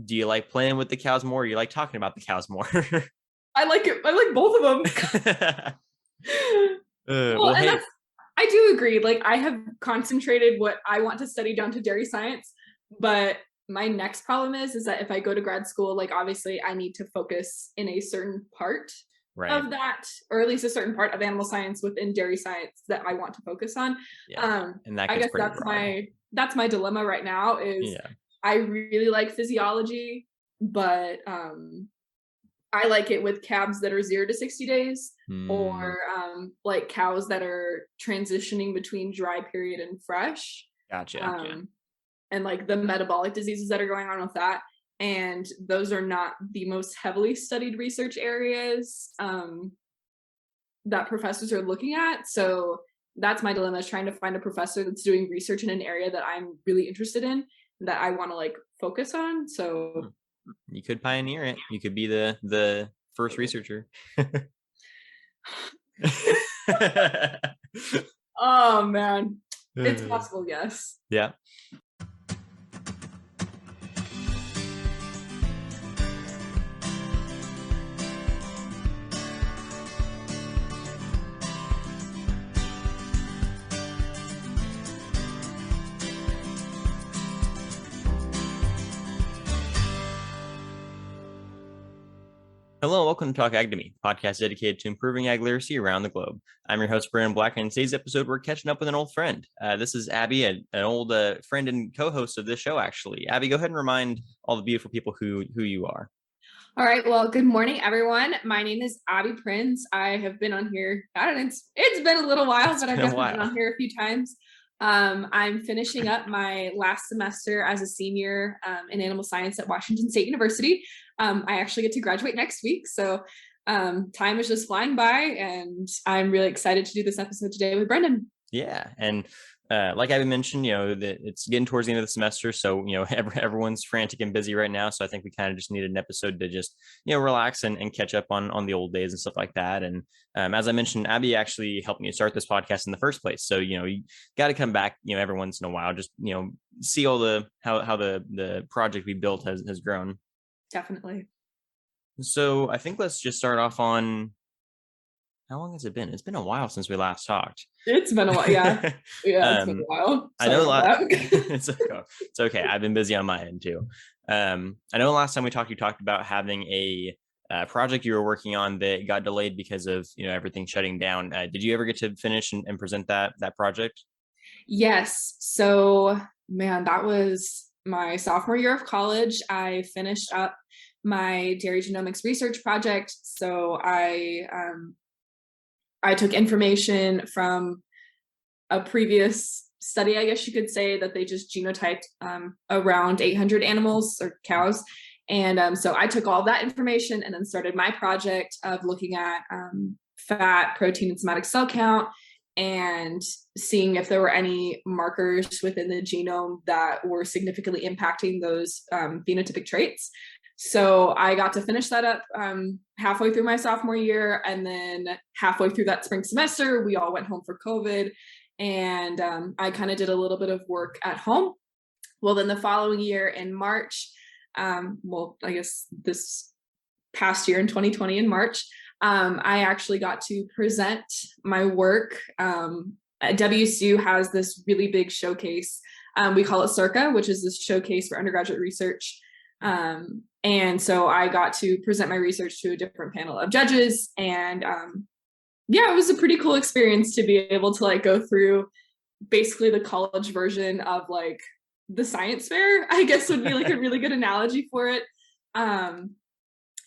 Do you like playing with the cows more, or you like talking about the cows more? I like it. I like both of them. Well, Well, and hey, that's, I do agree. Like, I have concentrated what I want to study down to dairy science, but my next problem is that if I go to grad school, like, obviously I need to focus in a certain part right. of that, or at least a certain part of animal science within dairy science that I want to focus on. Yeah. And that I gets guess pretty broad. that's my dilemma right now is Yeah. I really like physiology, but I like it with calves that are 0 to 60 days, Hmm. or like cows that are transitioning between dry period and fresh, Gotcha. Yeah. um, and like the metabolic diseases that are going on with that. And those are not the most heavily studied research areas that professors are looking at. So that's my dilemma, is trying to find a professor that's doing research in an area that I'm really interested in, that I want to like focus on. Hmm. So You could pioneer it. You could be the first researcher. oh man, it's possible, yes. Yeah. Hello, and welcome to Talk Ag to Me, podcast dedicated to improving ag literacy around the globe. I'm your host, Brandon Black, and in today's episode, we're catching up with an old friend. This is Abby, an old friend and co-host of this show, actually. Abby, go ahead and remind all the beautiful people who you are. All right. Well, good morning, everyone. My name is Abbi Prins. I have been on here. I don't know. It's been a little while, but I've definitely been on here a few times. I'm finishing up my last semester as a senior in animal science at Washington State University. I actually get to graduate next week, so time is just flying by, and I'm really excited to do this episode today with Brendan. Yeah, and like Abby mentioned, that it's getting towards the end of the semester, so everyone's frantic and busy right now. So I think we kind of just needed an episode to just relax and catch up on the old days and stuff like that. And as I mentioned, Abby actually helped me start this podcast in the first place. So you got to come back every once in a while, just see all the how the project we built has grown. Definitely. So I think let's just start off on, how long has it been? It's been a while since we last talked. It's been a while. Yeah. Yeah, it's been a while. I know a lot. It's it's okay. I've been busy on my end too. I know the last time we talked, you talked about having a project you were working on that got delayed because of everything shutting down. Did you ever get to finish and present that project? Yes. So, man, that was my sophomore year of college. I finished up my dairy genomics research project. So I took information from a previous study, I guess you could say, that they just genotyped around 800 animals or cows. And so I took all that information and then started my project of looking at fat, protein, and somatic cell count, and seeing if there were any markers within the genome that were significantly impacting those phenotypic traits. So I got to finish that up halfway through my sophomore year, and then halfway through that spring semester, we all went home for COVID, and I kind of did a little bit of work at home. Well, then the following year in March, well, I guess this past year in 2020 in March, I actually got to present my work. WSU has this really big showcase. We call it Circa, which is this showcase for undergraduate research. And so I got to present my research to a different panel of judges, and yeah, it was a pretty cool experience to be able to like go through basically the college version of like the science fair, I guess would be like a really good analogy for it.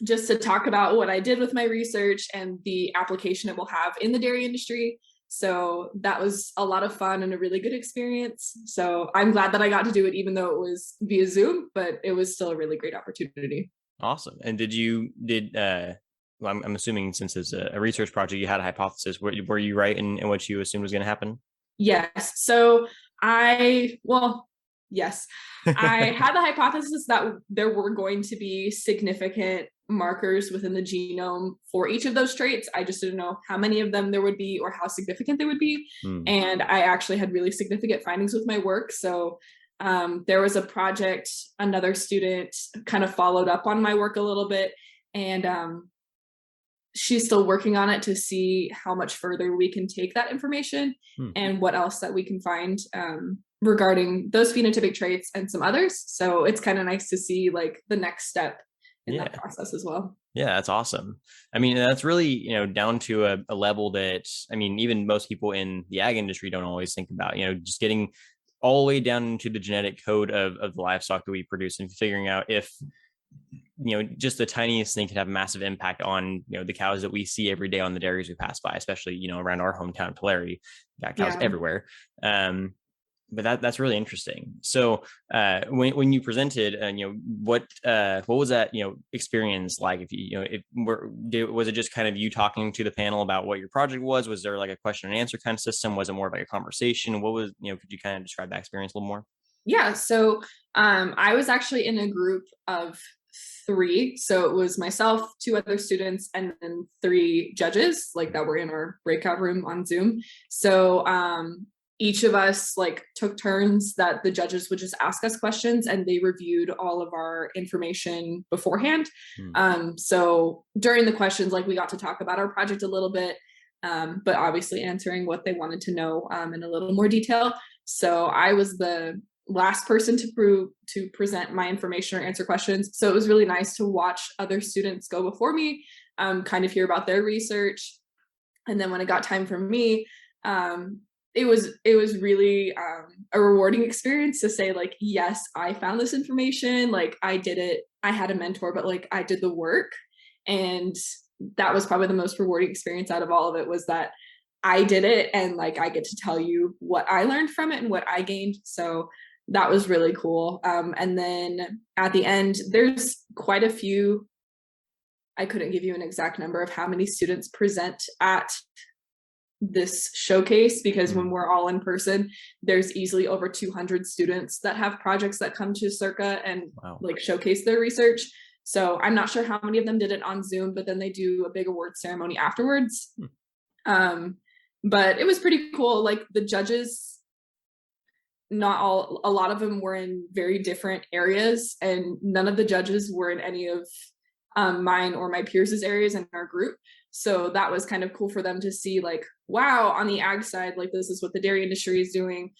Just to talk about what I did with my research and the application it will have in the dairy industry. So that was a lot of fun and a really good experience. So I'm glad that I got to do it, even though it was via Zoom, but it was still a really great opportunity. Awesome. And well, I'm assuming since it's a research project, you had a hypothesis. Were you right in what you assumed was going to happen? Yes. So yes, I had the hypothesis that there were going to be significant markers within the genome for each of those traits. I just didn't know how many of them there would be or how significant they would be. And I actually had really significant findings with my work. So There was a project, another student kind of followed up on my work a little bit, and she's still working on it to see how much further we can take that information and what else that we can find regarding those phenotypic traits and some others. So it's kind of nice to see like the next step in that process as well. Yeah, that's awesome. I mean, that's really, down to a level that, I mean, even most people in the ag industry don't always think about, just getting all the way down into the genetic code of the livestock that we produce and figuring out if, just the tiniest thing could have a massive impact on, the cows that we see every day on the dairies we pass by, especially, around our hometown of Tulare. Got cows everywhere. But that's really interesting. So when you presented, what was that experience like? If was it just kind of you talking to the panel about what your project was? Was there like a question and answer kind of system? Was it more of like a conversation? What was could you kind of describe that experience a little more? Yeah. So I was actually in a group of 3. So it was myself, 2 other students, and then 3 judges like that were in our breakout room on Zoom. So each of us like took turns that the judges would just ask us questions, and they reviewed all of our information beforehand. So during the questions, like we got to talk about our project a little bit, but obviously answering what they wanted to know in a little more detail. So I was the last person to present my information or answer questions. So it was really nice to watch other students go before me, kind of hear about their research. And then when it got time for me, it was really a rewarding experience to say like, yes, I found this information, like I did it. I had a mentor, but like I did the work. And that was probably the most rewarding experience out of all of it, was that I did it, and like I get to tell you what I learned from it and what I gained. So that was really cool. And then at the end, there's quite a few. I couldn't give you an exact number of how many students present at this showcase, because when we're all in person, there's easily over 200 students that have projects that come to Circa and like showcase their research. So I'm not sure how many of them did it on Zoom, but then they do a big award ceremony afterwards. But it was pretty cool. Like the judges, a lot of them were in very different areas, and none of the judges were in any of mine or my peers' areas in our group. So that was kind of cool for them to see like, wow, on the ag side, like this is what the dairy industry is doing.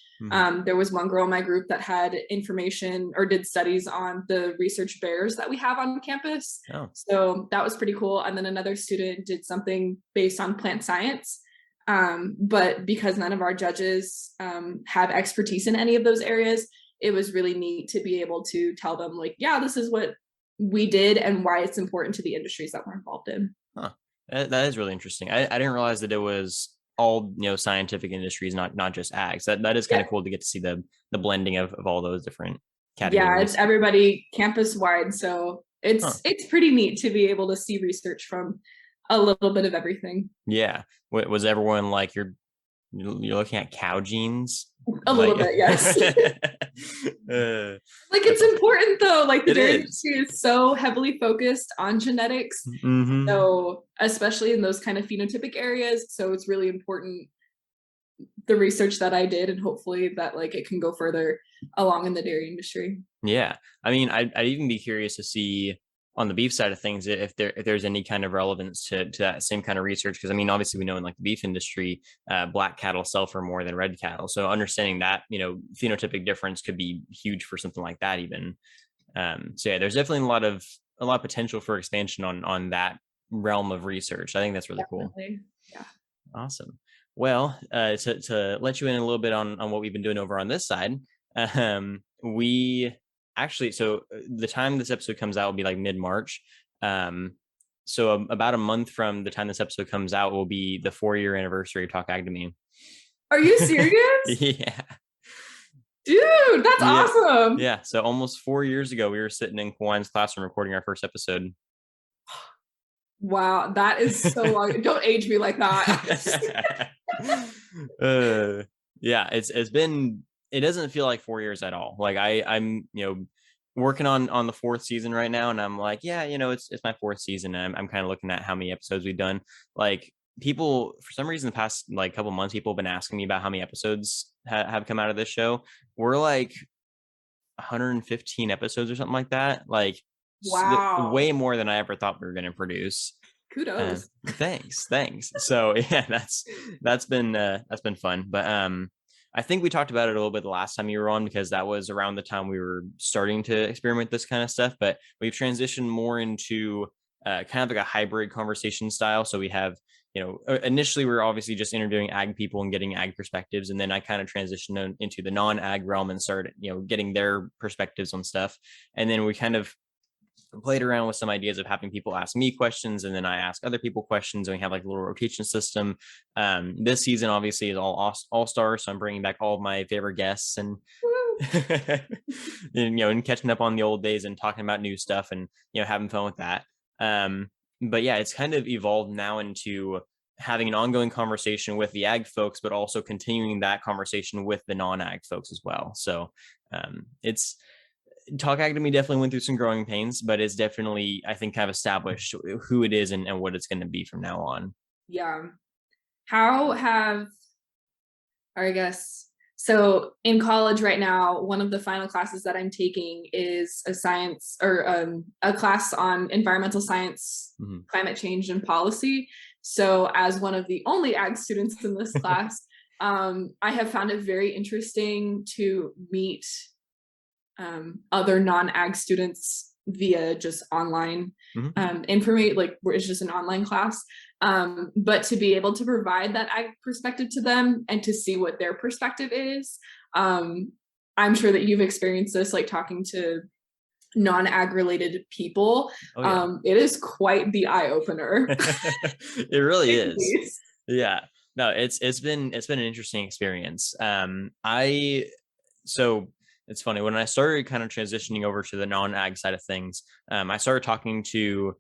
There was one girl in my group that had information or did studies on the research bears that we have on campus. So that was pretty cool. And then another student did something based on plant science. But because none of our judges have expertise in any of those areas, it was really neat to be able to tell them like, yeah, this is what we did and why it's important to the industries that we're involved in. That is really interesting. I didn't realize that it was all scientific industries, not just ag. So that is kind of cool to get to see the blending of all those different categories. Yeah, it's everybody campus wide, so it's pretty neat to be able to see research from a little bit of everything. Yeah. Was everyone like you're looking at cow genes? A little bit, yes. Like it's important though. Like the dairy industry is so heavily focused on genetics. So especially in those kind of phenotypic areas. So it's really important, the research that I did, and hopefully that like it can go further along in the dairy industry. Yeah. I mean, I'd even be curious to see on the beef side of things, if there's any kind of relevance to that same kind of research, because I mean, obviously we know in like the beef industry, black cattle sell for more than red cattle. So understanding that, phenotypic difference could be huge for something like that even. So yeah, there's definitely a lot of potential for expansion on that realm of research. I think that's really cool. Yeah. Awesome. Well, to let you in a little bit on what we've been doing over on this side, we actually, so the time this episode comes out will be like mid-March. So about a month from the time this episode comes out will be the 4-year anniversary of Talk Ag to Me. Are you serious? Yeah. Dude, that's awesome. Yeah. So almost 4 years ago, we were sitting in Kawhine's classroom recording our first episode. Wow, that is so long. Don't age me like that. Yeah, it's been, it doesn't feel like 4 years at all. Like I'm working on the 4th season right now, and I'm like, yeah, it's my 4th season. And I'm kind of looking at how many episodes we've done. Like people, for some reason, the past like couple months, people have been asking me about how many episodes have come out of this show. We're like 115 episodes or something like that. Like Wow. way more than I ever thought we were going to produce. Kudos. Thanks. So yeah, that's been fun. But I think we talked about it a little bit the last time you were on, because that was around the time we were starting to experiment this kind of stuff. But we've transitioned more into kind of like a hybrid conversation style. So we have, initially we were obviously just interviewing ag people and getting ag perspectives, and then I kind of transitioned into the non-ag realm and started, getting their perspectives on stuff. And then we kind of played around with some ideas of having people ask me questions, and then I ask other people questions, and we have like a little rotation system. This season obviously is all stars, so I'm bringing back all of my favorite guests, and and catching up on the old days and talking about new stuff, and having fun with that. But yeah, it's kind of evolved now into having an ongoing conversation with the ag folks, but also continuing that conversation with the non-ag folks as well. So it's Talk Academy definitely went through some growing pains, but it's definitely, I think, kind of established who it is and what it's going to be from now on. Yeah. How have, or I guess, so in college right now, one of the final classes that I'm taking is a science, or a class on environmental science, climate change, and policy. So as one of the only ag students in this class, I have found it very interesting to meet other non-ag students via just online information, like where it's just an online class, but to be able to provide that ag perspective to them and to see what their perspective is. I'm sure that you've experienced this, like talking to non-ag related people. Oh, yeah. It is quite the eye-opener. It really is. Yeah. No, it's been an interesting experience. So it's funny, when I started kind of transitioning over to the non-ag side of things, I started talking to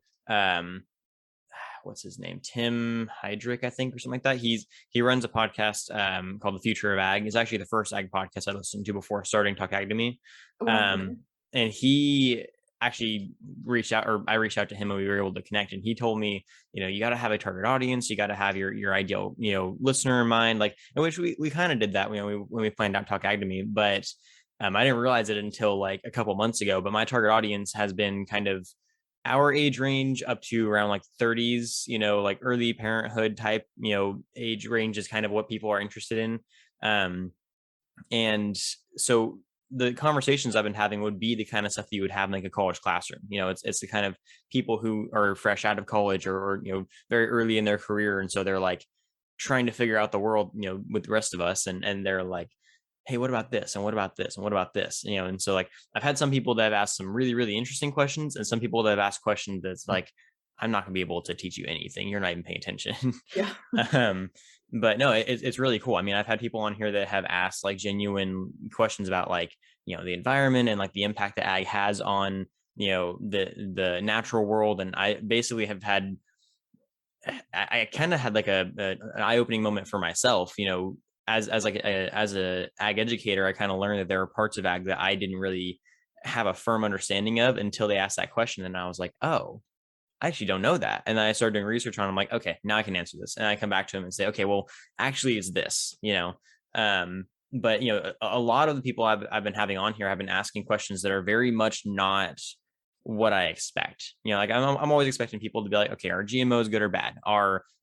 what's his name, Tim Heydrich, I think, or something like that. He runs a podcast called The Future of Ag. It's actually the first ag podcast I listened to before starting Talk Academy. And he actually reached out, or I reached out to him, and we were able to connect. And he told me, you got to have a target audience, you got to have your ideal, listener in mind, like, in which we kind of did that, when we planned out Talk Academy. But I didn't realize it until like a couple months ago, but my target audience has been kind of our age range up to around like 30s, like early parenthood type, age range is kind of what people are interested in. And so the conversations I've been having would be the kind of stuff that you would have in like a college classroom. It's the kind of people who are fresh out of college, or very early in their career. And so they're like trying to figure out the world, with the rest of us. And they're like, hey, what about this? And what about this? And what about this? And so like, I've had some people that have asked some really, really interesting questions, and some people that have asked questions that's like, I'm not going to be able to teach you anything. You're not even paying attention. Yeah. But no, it's really cool. I mean, I've had people on here that have asked like genuine questions about like, the environment and like the impact that ag has on, the natural world. And I basically have had, I kind of had like an eye-opening moment for myself, as a ag educator. I kind of learned that there are parts of ag that I didn't really have a firm understanding of until they asked that question. And I was like, oh, I actually don't know that. And then I started doing research on it. I'm like, okay, now I can answer this. And I come back to him and say, okay, well, actually it's this, but a lot of the people I've been having on here have been asking questions that are very much not what I expect. Like I'm always expecting people to be like, okay, are GMOs good or bad?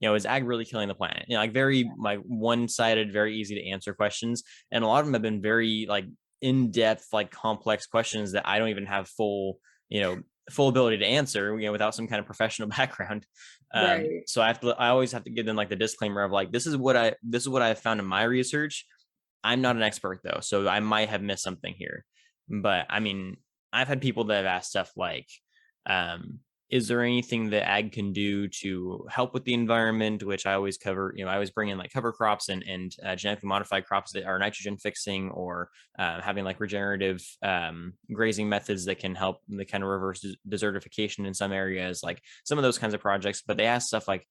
Is ag really killing the planet? Like very like one-sided, very easy to answer questions. And a lot of them have been very like in-depth, like complex questions that I don't even have full ability to answer, without some kind of professional background. Right. So I always have to give them like the disclaimer of like, this is what I've found in my research. I'm not an expert though, so I might have missed something here. But I mean, I've had people that have asked stuff like, is there anything that ag can do to help with the environment? Which I always cover, I always bring in like cover crops and genetically modified crops that are nitrogen fixing, or having like regenerative grazing methods that can help the kind of reverse desertification in some areas, like some of those kinds of projects. But they ask stuff like,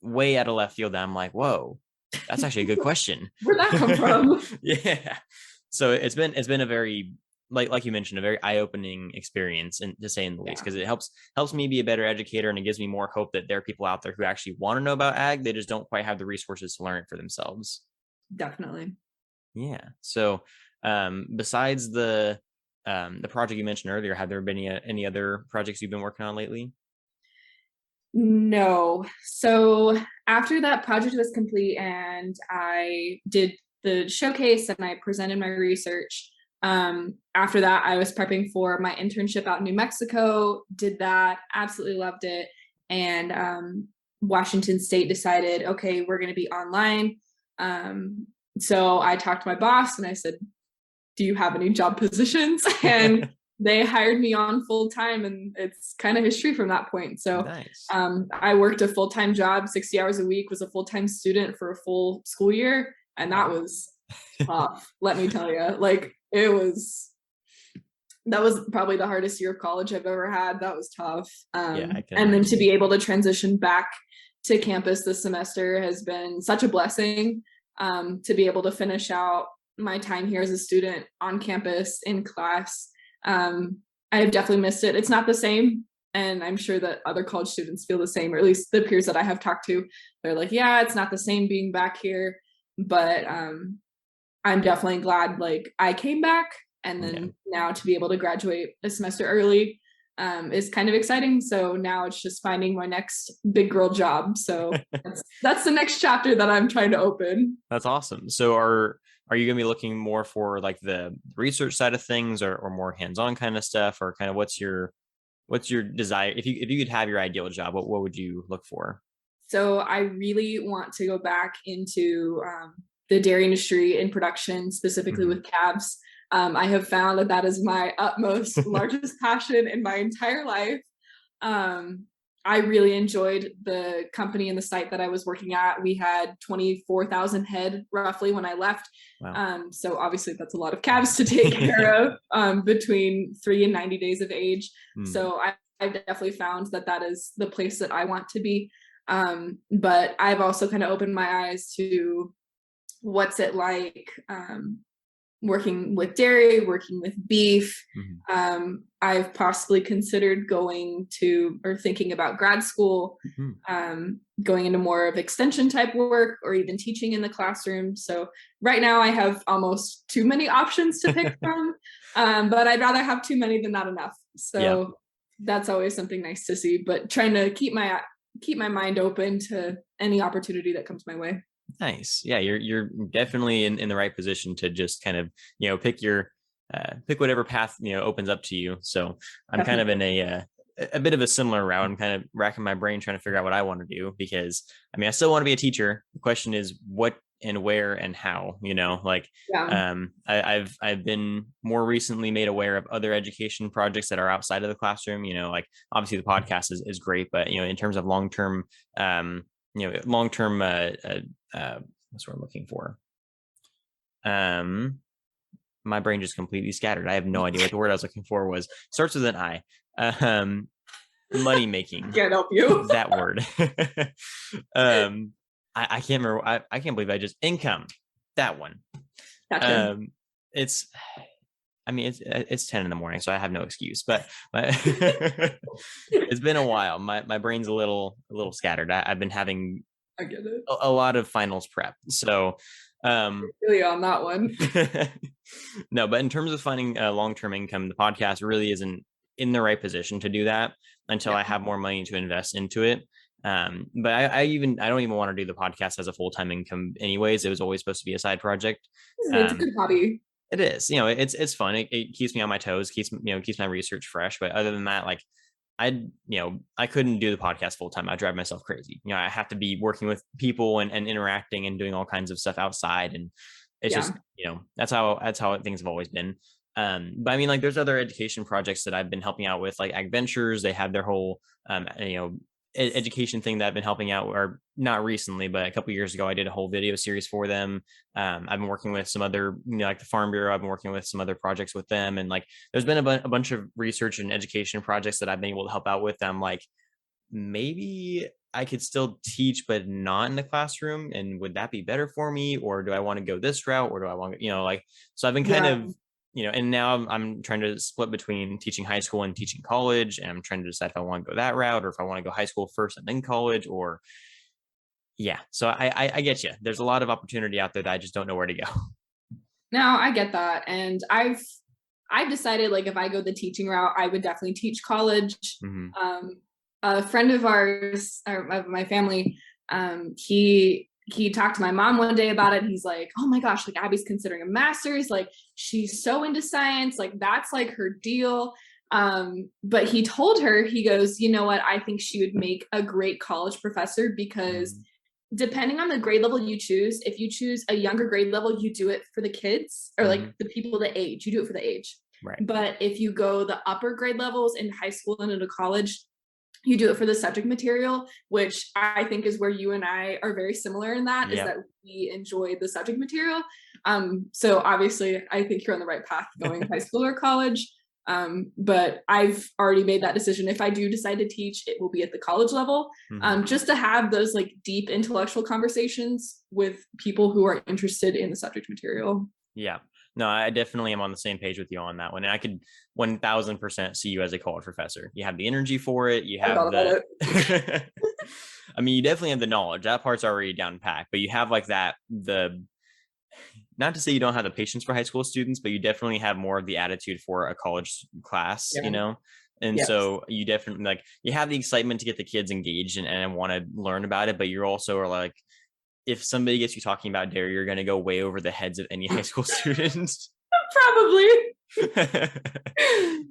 way out of left field that I'm like, whoa, that's actually a good question. Where'd that come from? Yeah. So it's been a very, like you mentioned, a very eye-opening experience, and to say in the least, because it helps me be a better educator, and it gives me more hope that there are people out there who actually want to know about ag. They just don't quite have the resources to learn it for themselves. Definitely. Yeah. So besides the the project you mentioned earlier, have there been any other projects you've been working on lately? No. So after that project was complete and I did the showcase and I presented my research, after that I was prepping for my internship out in New Mexico, did that, absolutely loved it. And Washington State decided, okay, we're going to be online. So I talked to my boss and I said, do you have any job positions? And they hired me on full time, and it's kind of history from that point. So Nice. I worked a full-time job, 60 hours a week, was a full-time student for a full school year. And that Wow. was tough, let me tell you. Like that was probably the hardest year of college I've ever had. That was tough. Yeah, I can And then to imagine. be able to transition back to campus this semester has been such a blessing. To be able to finish out my time here as a student on campus in class. I have definitely missed it. It's not the same. And I'm sure that other college students feel the same, or at least the peers that I have talked to. They're like, yeah, it's not the same being back here. But I'm definitely glad like I came back, and Yeah. then now to be able to graduate a semester early is kind of exciting. So now it's just finding my next big girl job. So that's the next chapter that I'm trying to open. That's awesome. So are you going to be looking more for like the research side of things, or more hands-on kind of stuff, or kind of what's your desire? If you could have your ideal job, what would you look for? So I really want to go back into the dairy industry in production, specifically Mhm. with calves. I have found that that is my utmost, largest passion in my entire life. Um, I really enjoyed the company and the site that I was working at. We had 24,000 head roughly when I left. Wow. So obviously that's a lot of calves to take care of between 3 and 90 days of age. Mm. So I've definitely found that that is the place that I want to be. But I've also kind of opened my eyes to what's it like working with dairy, working with beef. Mhm. I've possibly considered going to or thinking about grad school, Mhm. going into more of extension type work or even teaching in the classroom. So right now I have almost too many options to pick from, but I'd rather have too many than not enough. Yeah. So that's always something nice to see, but trying to keep my mind open to any opportunity that comes my way. Nice. Yeah, you're definitely in the right position to just kind of, pick whatever path, opens up to you. So I'm kind of in Definitely. a bit of a similar route. I'm kind of racking my brain trying to figure out what I want to do, because I mean, I still want to be a teacher. The question is what and where and how, like Yeah. I've been more recently made aware of other education projects that are outside of the classroom, like obviously the podcast is great, but in terms of long-term long term what's what I'm looking for. Um, my brain just completely scattered. I have no idea what the word I was looking for was. Starts with an I. Um, Money making. Can't help you. That word. um, I can't remember. I can't believe I just income. That one. Gotcha. Um, it's. I mean, it's 10 in the morning, so I have no excuse. But it's been a while. My brain's a little scattered. I've been having I get it. a lot of finals prep. So, Really on that one. no, but in terms of finding a long-term income, the podcast really isn't in the right position to do that until Yeah. I have more money to invest into it. But I don't even want to do the podcast as a full-time income anyways. It was always supposed to be a side project. It's a Um, good hobby. it is, it's fun. It keeps me on my toes, keeps my research fresh. But other than that, like I couldn't do the podcast full time. I drive myself crazy. I have to be working with people and interacting and doing all kinds of stuff outside. And it's Yeah. just, that's how things have always been. But I mean, like there's other education projects that I've been helping out with, like Ag Ventures. They have their whole, education thing that I've been helping out, or not recently, but a couple years ago, I did a whole video series for them. I've been working with some other, like the Farm Bureau. I've been working with some other projects with them, and like there's been a bunch of research and education projects that I've been able to help out with. I'm like, maybe I could still teach, but not in the classroom. And would that be better for me? Or do I want to go this route? Or do I want to, like, so I've been kind Yeah. of, and now I'm trying to split between teaching high school and teaching college. And I'm trying to decide if I want to go that route, or if I want to go high school first and then college, or yeah. So I get you. There's a lot of opportunity out there that I just don't know where to go. Now I get that. And I've decided like if I go the teaching route, I would definitely teach college. Mm-hmm. A friend of ours, or of my family, he talked to my mom one day about it. He's like, "Oh my gosh, like Abby's considering a master's. Like she's so into science. Like that's like her deal." But he told her, he goes, "You know what? I think she would make a great college professor because." Mm-hmm. Depending on the grade level you choose, if you choose a younger grade level, you do it for the kids or Mm-hmm. like the people the age, you do it for the age. Right. But if you go the upper grade levels in high school and into college, you do it for the subject material, which I think is where you and I are very similar in that, is Yep. that we enjoy the subject material. So obviously I think you're on the right path going high school or college. But I've already made that decision. If I do decide to teach, it will be at the college level, Mm-hmm. just to have those like deep intellectual conversations with people who are interested in the subject material. Yeah. No, I definitely am on the same page with you on that one. And I could 1000% see you as a college professor. You have the energy for it. You I have thought about the, it. I mean, you definitely have the knowledge. That part's already down packed, but you have like that, not to say you don't have the patience for high school students, but you definitely have more of the attitude for a college class, Yeah. And Yes. so you definitely like, you have the excitement to get the kids engaged and want to learn about it, but you're also are like, if somebody gets you talking about dairy, you're going to go way over the heads of any high school students. Probably.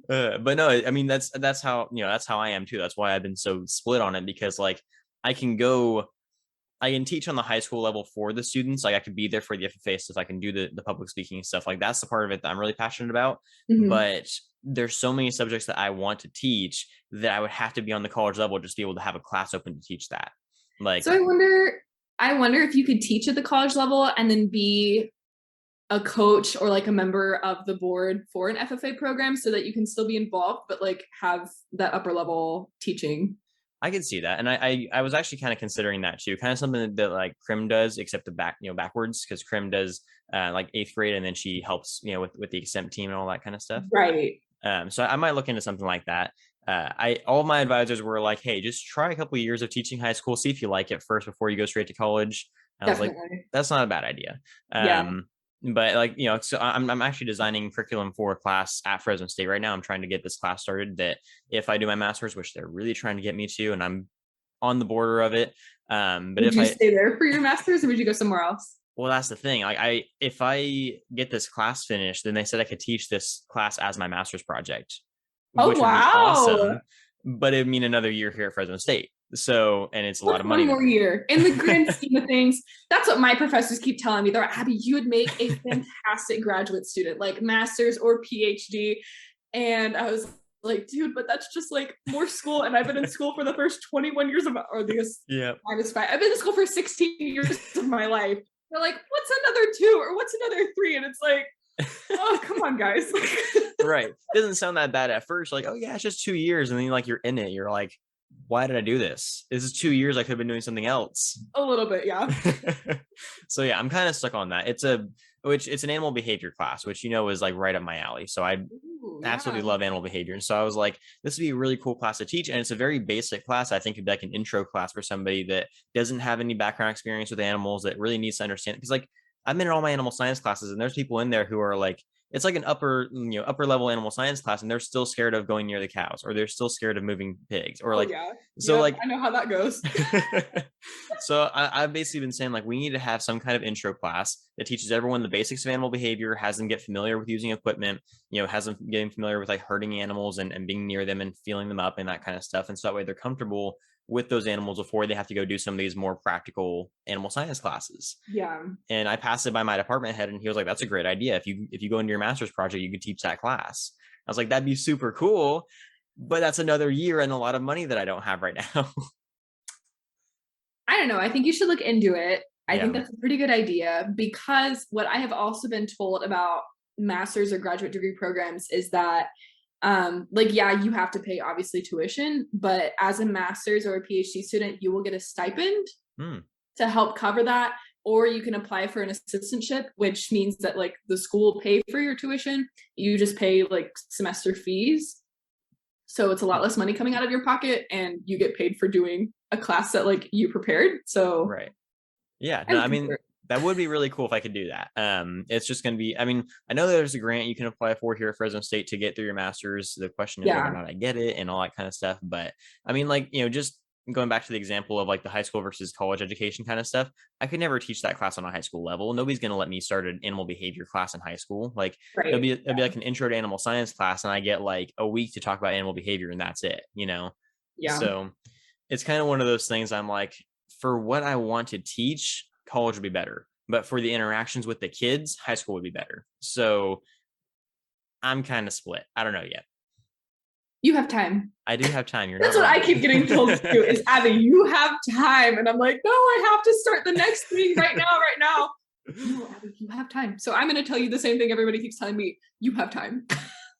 But no, I mean, that's how, that's how I am too. That's why I've been so split on it, because like I can teach on the high school level for the students. Like I could be there for the FFA stuff. I can do the public speaking stuff. Like that's the part of it that I'm really passionate about. Mhm. But there's so many subjects that I want to teach that I would have to be on the college level just to be able to have a class open to teach that. Like, So I wonder if you could teach at the college level and then be a coach or like a member of the board for an FFA program so that you can still be involved, but like have that upper level teaching. I can see that, and I was actually kind of considering that too, kind of something that like Krim does, except backwards, because Krim does like 8th grade, and then she helps with the exempt team and all that kind of stuff. Right. So I might look into something like that. All of my advisors were like, hey, just try a couple of years of teaching high school, see if you like it first before you go straight to college. And I was like, Definitely. that's not a bad idea. Yeah. But like, so I'm actually designing curriculum for a class at Fresno State right now. I'm trying to get this class started that if I do my master's, which they're really trying to get me to, and I'm on the border of it. But Would if you I, stay there for your master's or would you go somewhere else? well, that's the thing. Like if I get this class finished, then they said I could teach this class as my master's project, Oh, which would be wow. awesome. But it'd mean another year here at Fresno State. So, and it's a lot What's of one money. more year in the grand scheme of things? That's what my professors keep telling me. They're like, Abby, you would make a fantastic graduate student, like master's or PhD. And I was like, dude, but that's just like more school. And I've been in school for the first 21 years of my, or this Yeah. minus 5. I've been in school for 16 years of my life. They're like, what's another 2 or what's another 3? And it's like, oh, come on, guys. Right. It doesn't sound that bad at first. Like, oh yeah, it's just 2 years. And then like you're in it. You're like, why did I do this? This is 2 years. I could have been doing something else. A little bit, yeah. So yeah, I'm kind of stuck on that. It's an animal behavior class, which is like right up my alley. So I Ooh, absolutely yeah. love animal behavior. And so I was like, this would be a really cool class to teach. And it's a very basic class. I think it'd be like an intro class for somebody that doesn't have any background experience with animals, that really needs to understand. Because like I'm in all my animal science classes, and there's people in there who are like, it's like an upper level animal science class, and they're still scared of going near the cows, or they're still scared of moving pigs, or Oh, like, yeah. so Yep. like I know how that goes. so I've basically been saying like we need to have some kind of intro class that teaches everyone the basics of animal behavior, has them get familiar with using equipment, has them getting familiar with like hurting animals and being near them and feeling them up and that kind of stuff. And so that way they're comfortable with those animals before they have to go do some of these more practical animal science classes. Yeah. And I passed it by my department head, and he was like, that's a great idea. If you go into your master's project, you could teach that class. I was like, that'd be super cool. But that's another year and a lot of money that I don't have right now. I don't know. I think you should look into it. I think Yeah. that's a pretty good idea, because what I have also been told about master's or graduate degree programs is that like, yeah, you have to pay obviously tuition, but as a master's or a PhD student, you will get a stipend Hmm. to help cover that, or you can apply for an assistantship, which means that like the school will pay for your tuition, you just pay like semester fees. So it's a lot less money coming out of your pocket, and you get paid for doing a class that like you prepared. So Right. Yeah. I No, would I mean, consider it. That would be really cool if I could do that. It's just going to be, I mean, I know there's a grant you can apply for here at Fresno State to get through your master's. The question is whether or Yeah, not I get it and all that kind of stuff. But I mean, like, you know, just going back to the example of like the high school versus college education kind of stuff, I could never teach that class on a high school level. Nobody's going to let me start an animal behavior class in high school. Like right. it'll be like an intro to animal science class, and I get like a week to talk about animal behavior, and that's it, you know? Yeah. So it's kind of one of those things I'm like, for what I want to teach, college would be better. But for the interactions with the kids, high school would be better. So I'm kind of split. I don't know yet. You have time. I do have time. You're That's not what I wrong. keep getting told to do is, Abby, you have time. And I'm like, no, I have to start the next thing right now. No, Abby, you have time. So I'm going to tell you the same thing everybody keeps telling me. You have time.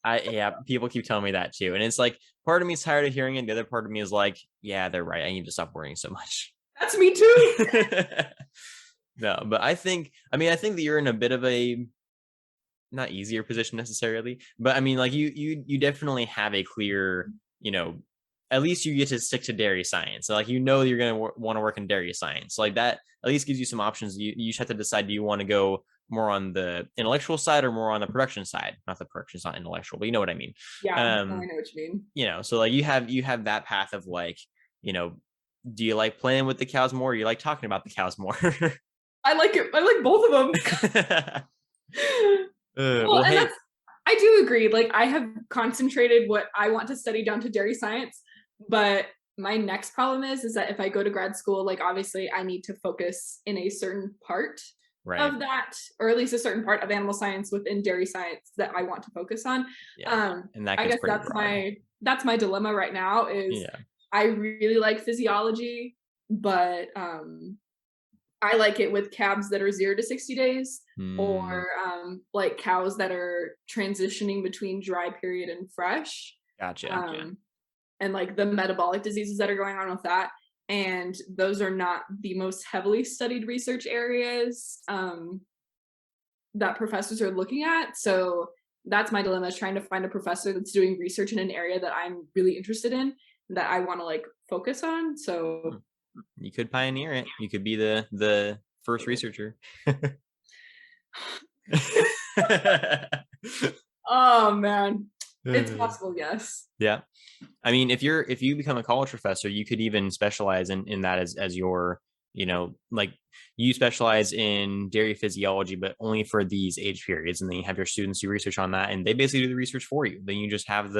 Yeah, people keep telling me that too. And it's like, part of me is tired of hearing it. The other part of me is like, yeah, they're right. I need to stop worrying so much. That's me too. No, but I think that you're in a bit of a not easier position necessarily, but I mean, like you definitely have a clear, you know, at least you get to stick to dairy science. So like, you know, you're going to want to work in dairy science. Like that at least gives you some options. You just have to decide, do you want to go more on the intellectual side or more on the production side? Not the production is not intellectual, but you know what I mean. Yeah, I know what you mean. You know, so like you have that path of like, you know, do you like playing with the cows more, or you like talking about the cows more? I like it. I like both of them. Well, and Hey, that's, I do agree. Like, I have concentrated what I want to study down to dairy science, but my next problem is that if I go to grad school, like obviously I need to focus in a certain part right. of that, or at least a certain part of animal science within dairy science that I want to focus on. Yeah. And that I gets guess pretty that's broad. my dilemma right now is Yeah. I really like physiology, but I like it with calves that are 0 to 60 days, or like cows that are transitioning between dry period and fresh. Gotcha. And like the metabolic diseases that are going on with that. And those are not the most heavily studied research areas that professors are looking at. So that's my dilemma, is trying to find a professor that's doing research in an area that I'm really interested in, that I want to like focus on. So You could pioneer it. You could be the first researcher. oh man, it's possible, yes. Yeah. I mean, if you become a college professor, you could even specialize in that as your, you know, like you specialize in dairy physiology, but only for these age periods. And then you have your students do research on that, and they basically do the research for you. Then you just have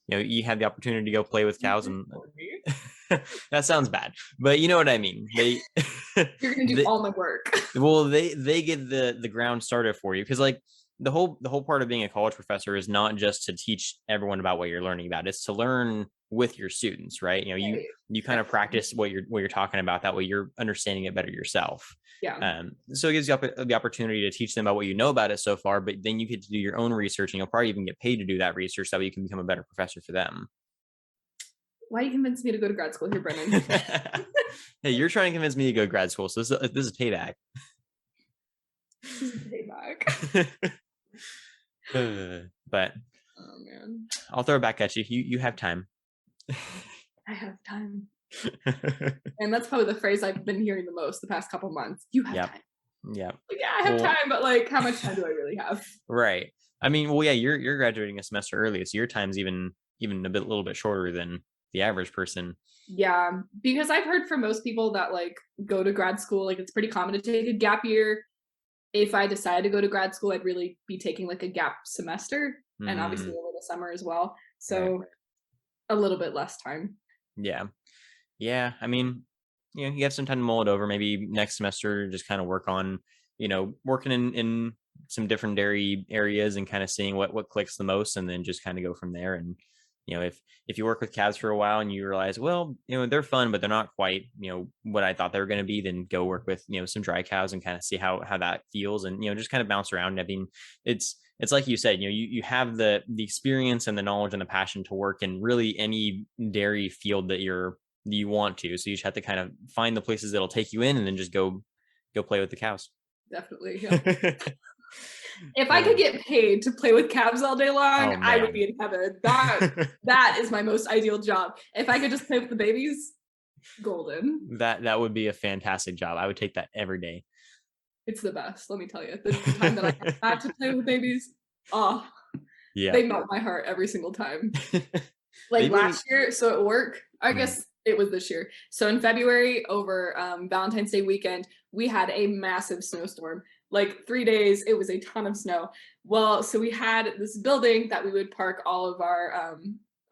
you have the opportunity to go play with cows. And that sounds bad, but you know what I mean. You're gonna do all my work. Well, they get the ground started for you, because like the whole part of being a college professor is not just to teach everyone about what you're learning about. It's to learn with your students, right? You know, you kind of practice what you're talking about. That way you're understanding it better yourself. Yeah. So it gives you the opportunity to teach them about what you know about it so far, but then you get to do your own research, and you'll probably even get paid to do that research, so that way you can become a better professor for them. Why you convinced me to go to grad school here, Brennan? Hey, you're trying to convince me to go to grad school, so this is payback. This is payback. But oh man, I'll throw it back at you. You have time. I have time. And that's probably the phrase I've been hearing the most the past couple months. You have time. Yeah. Like, yeah, I have time, but like, how much time do I really have? Right. I mean, well, yeah, you're graduating a semester early, so your time's even a little bit shorter than the average person. Yeah, because I've heard from most people that like go to grad school, like it's pretty common to take a gap year. If I decide to go to grad school, I'd really be taking like a gap semester, and obviously over the summer as well. So a little bit less time. Yeah. Yeah. I mean, you know, you have some time to mull it over. Maybe next semester, just kind of work on, you know, working in some different dairy areas and kind of seeing what clicks the most, and then just kind of go from there. And, you know, if you work with calves for a while and you realize, well, you know, they're fun, but they're not quite, you know, what I thought they were going to be, then go work with, you know, some dry cows and kind of see how that feels, and, you know, just kind of bounce around. I mean, it's like you said, you know, you have the experience and the knowledge and the passion to work in really any dairy field that you want to. So you just have to kind of find the places that'll take you in, and then just go play with the cows. Definitely. Yeah. If I could get paid to play with calves all day long, I would be in heaven. That is my most ideal job. If I could just play with the babies, golden. That would be a fantastic job. I would take that every day. It's the best, let me tell you. The time that I got to play with babies, oh, Yeah. they melt my heart every single time. Like Maybe. last year, so at work, I Mm. guess it was this year. So in February over Valentine's Day weekend, we had a massive snowstorm. Like 3 days, it was a ton of snow. Well, so we had this building that we would park all of our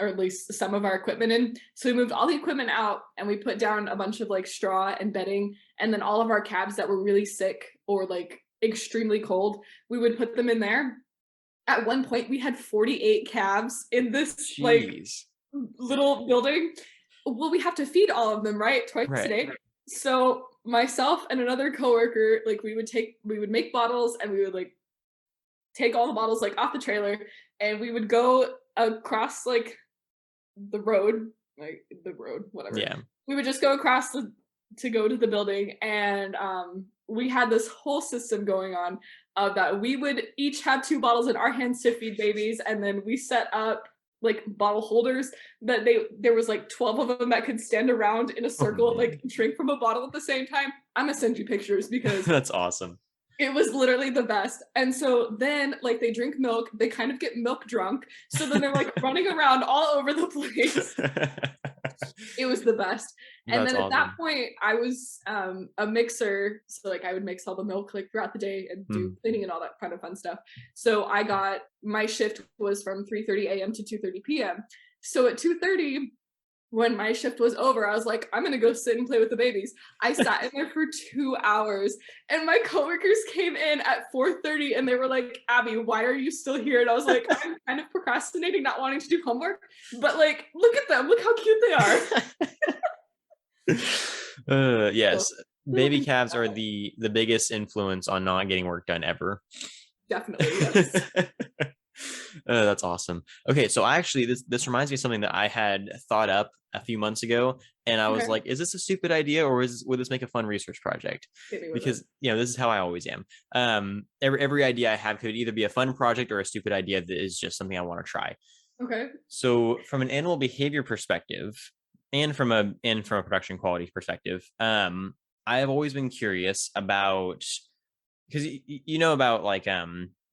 or at least some of our equipment in. So we moved all the equipment out and we put down a bunch of like straw and bedding, and then all of our cabs that were really sick or like extremely cold, we would put them in there. At one point we had 48 calves in this like Jeez. little building. Well, we have to feed all of them, right? Twice a Right. day. So myself and another coworker, like we would make bottles and we would like take all the bottles like off the trailer and we would go across like the road, like the road, whatever. Yeah. We would just go across to go to the building, and we had this whole system going on of that we would each have two bottles in our hands to feed babies, and then we set up like bottle holders that there was like 12 of them that could stand around in a Oh, circle, man. like drink from a bottle at the same time. I'm gonna send you pictures because That's awesome. it was literally the best. And so then, like, they drink milk, they kind of get milk drunk. So then they're like running around all over the place. It was the best. And That's then at that awesome. point, I was a mixer. So, like, I would mix all the milk like throughout the day and do Mm. cleaning and all that kind of fun stuff. So I got my shift was from 3:30 a.m. to 2:30 p.m. So at 2:30, when my shift was over, I was like, I'm gonna go sit and play with the babies. I sat in there for 2 hours, and my coworkers came in at 4:30 and they were like, Abby, why are you still here? And I was like, I'm kind of procrastinating, not wanting to do homework, but like, look at them, look how cute they are. So, Yes, little baby things calves like are that. the biggest influence on not getting work done ever. Definitely, yes. That's awesome. Okay, so I actually this reminds me of something that I had thought up a few months ago, and I was Okay, like, is this a stupid idea or would this make a fun research project? hit me with it. Because this is how I always am. Every idea I have could either be a fun project or a stupid idea that is just something I want to try. Okay. So from an animal behavior perspective and from a production quality perspective, I have always been curious about, because you know about like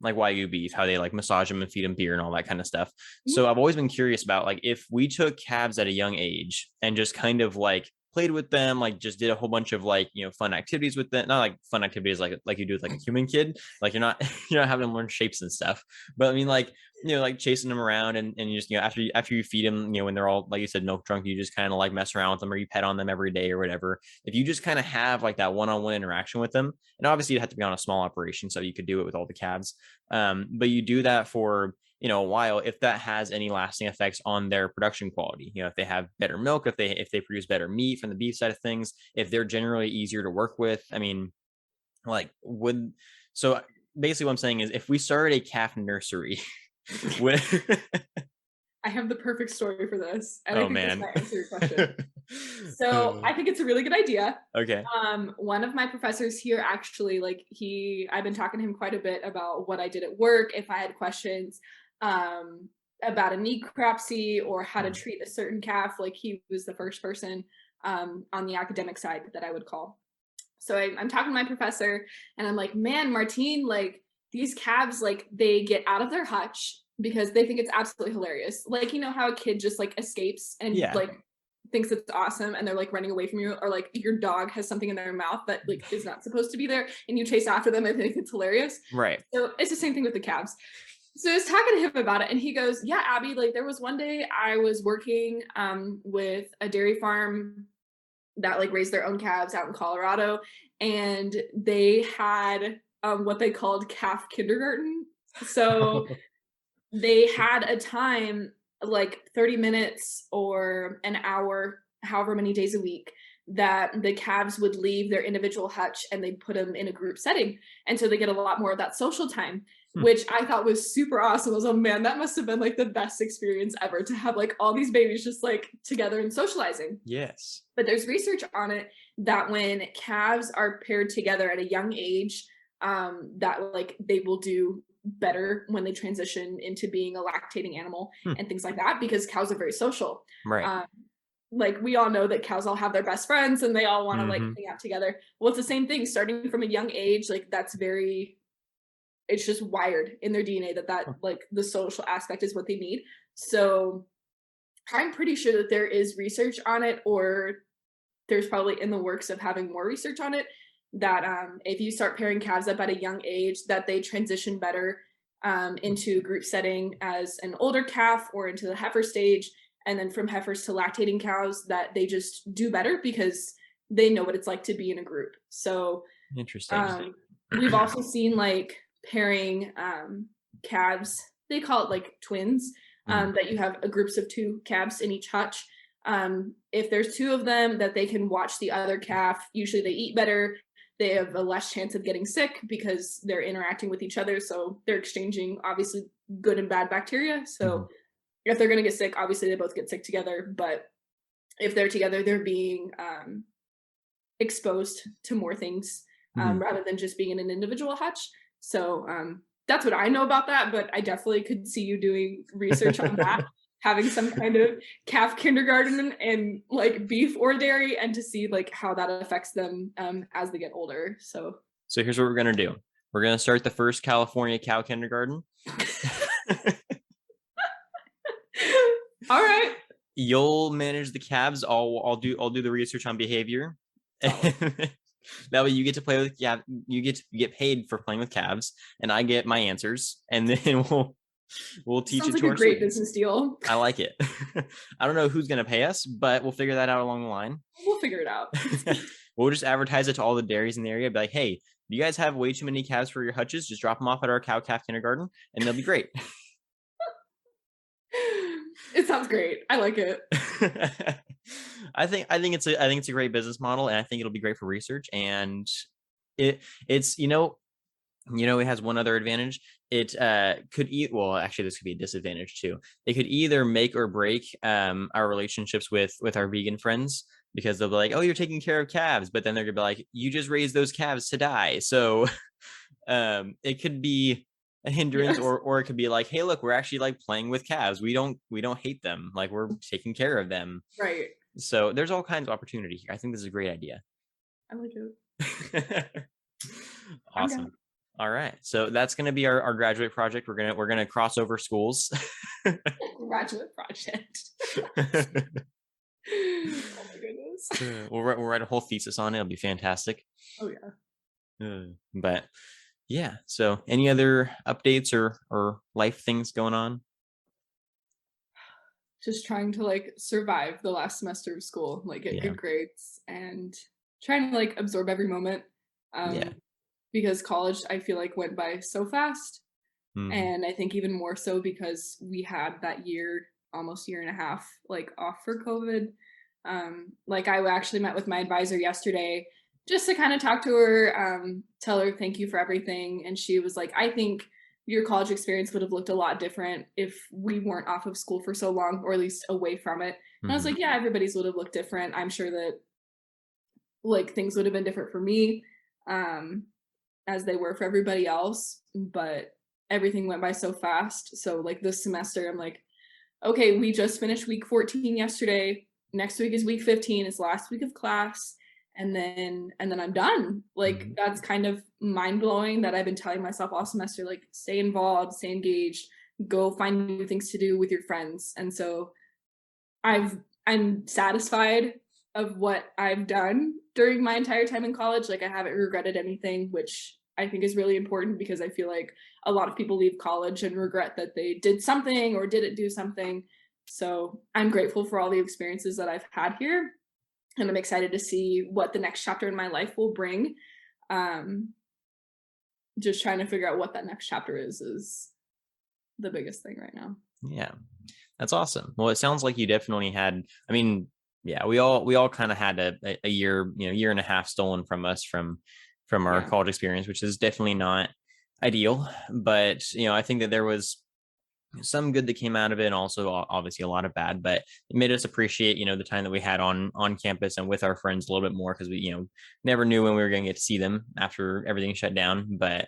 Wagyu beef, how they like massage them and feed them beer and all that kind of stuff. Mhm. So I've always been curious about like if we took calves at a young age and just kind of like played with them, like just did a whole bunch of like fun activities with them, not like fun activities like you do with like a human kid, like you're not you're not having them learn shapes and stuff, but I mean like like chasing them around and you just after you feed them, when they're all like you said milk drunk, you just kind of like mess around with them or you pet on them every day or whatever. If you just kind of have like that one-on-one interaction with them, and obviously you have to be on a small operation so you could do it with all the calves, but you do that for a while, if that has any lasting effects on their production quality, if they have better milk, if they produce better meat from the beef side of things, if they're generally easier to work with, I mean, like would so basically what I'm saying is if we started a calf nursery with I have the perfect story for this, and I oh think this man. might answer your question. So I think it's a really good idea. Okay. One of my professors here actually, like I've been talking to him quite a bit about what I did at work, if I had questions, about a necropsy or how to Hmm. treat a certain calf. Like he was the first person, on the academic side that I would call. So I'm talking to my professor and I'm like, man, Martine, like these calves, like they get out of their hutch because they think it's absolutely hilarious. Like, you know how a kid just like escapes and Yeah. like thinks it's awesome and they're like running away from you, or like your dog has something in their mouth that like is not supposed to be there and you chase after them and think it's hilarious. Right. So it's the same thing with the calves. So I was talking to him about it and he goes, yeah, Abby, like there was one day I was working with a dairy farm that like raised their own calves out in Colorado, and they had what they called calf kindergarten. So they had a time like 30 minutes or an hour, however many days a week, that the calves would leave their individual hutch and they'd put them in a group setting. And so they get a lot more of that social time, Hmm. which I thought was super awesome. I was like, oh man, that must have been like the best experience ever to have like all these babies just like together and socializing. Yes. But there's research on it that when calves are paired together at a young age, that like they will do better when they transition into being a lactating animal Hmm. and things like that, because cows are very social. Right. Um, like we all know that cows all have their best friends and they all want to like Mm-hmm. hang out together. Well, it's the same thing starting from a young age. Like that's very, it's just wired in their DNA that like the social aspect is what they need. So I'm pretty sure that there is research on it, or there's probably in the works of having more research on it, that if you start pairing calves up at a young age, that they transition better into group setting as an older calf or into the heifer stage. And then from heifers to lactating cows, that they just do better because they know what it's like to be in a group. So Interesting. um, we've also seen like pairing calves, they call it like twins, Mm-hmm. that you have groups of two calves in each hutch. If there's two of them, that they can watch the other calf. Usually they eat better. They have a less chance of getting sick because they're interacting with each other. So they're exchanging obviously good and bad bacteria. Mm-hmm. So if they're going to get sick, obviously they both get sick together. But if they're together, they're being exposed to more things Mm-hmm. rather than just being in an individual hutch. So that's what I know about that. But I definitely could see you doing research on that, having some kind of calf kindergarten and like beef or dairy, and to see like how that affects them as they get older. So So here's what we're gonna do. We're gonna start the first California cow kindergarten. all right. You'll manage the calves. I'll do the research on behavior. That way you get to play with, yeah, you get paid for playing with calves, and I get my answers, and then we'll teach Sounds it like to a our great students. business deal. I like it. I don't know who's gonna pay us, but we'll figure that out along the line. We'll figure it out. We'll just advertise it to all the dairies in the area. Be like, hey, you guys have way too many calves for your hutches? Just drop them off at our cow calf kindergarten, and they'll be great. It sounds great. I like it. I think it's a great business model, and I think it'll be great for research. And it's it has one other advantage. It could eat well, actually this could be a disadvantage too. It could either make or break our relationships with our vegan friends, because they'll be like, oh, you're taking care of calves, but then they're gonna be like, you just raised those calves to die. So it could be a hindrance, Yes. or it could be like, hey, look, we're actually like playing with calves. We don't hate them, like we're taking care of them. Right. So there's all kinds of opportunity here. I think this is a great idea. I like it. I'm down. Awesome. All right. So that's going to be our graduate project. We're going to cross over schools. Graduate project. Oh my goodness. We'll write a whole thesis on it. It'll be fantastic. Oh yeah. But yeah. So any other updates or life things going on? Just trying to like survive the last semester of school, like get Yeah. good grades and trying to like absorb every moment. Yeah. Because college I feel like went by so fast. Mhm. And I think even more so because we had that year, almost year and a half, like off for COVID. Like I actually met with my advisor yesterday just to kind of talk to her, tell her thank you for everything. And she was like, I think your college experience would have looked a lot different if we weren't off of school for so long, or at least away from it. And I was Mhm. like, yeah, everybody's would have looked different. I'm sure that like things would have been different for me, um, as they were for everybody else. But everything went by so fast. So like this semester, I'm like, okay, we just finished week 14 yesterday. Next week is week 15. It's last week of class. And then I'm done. Like Mhm. that's kind of mind blowing that I've been telling myself all semester, like stay involved, stay engaged, go find new things to do with your friends. And so I'm satisfied of what I've done during my entire time in college. Like I haven't regretted anything, which I think is really important because I feel like a lot of people leave college and regret that they did something or didn't do something. So I'm grateful for all the experiences that I've had here. And I'm excited to see what the next chapter in my life will bring. Um, just trying to figure out what that next chapter is the biggest thing right now. Yeah. That's awesome. Well, it sounds like you definitely had, I mean, yeah, we all kind of had a year, year and a half stolen from us from our Yeah. college experience, which is definitely not ideal. But, I think that there was some good that came out of it, and also obviously a lot of bad, but it made us appreciate, the time that we had on campus and with our friends a little bit more, because we, never knew when we were going to get to see them after everything shut down. But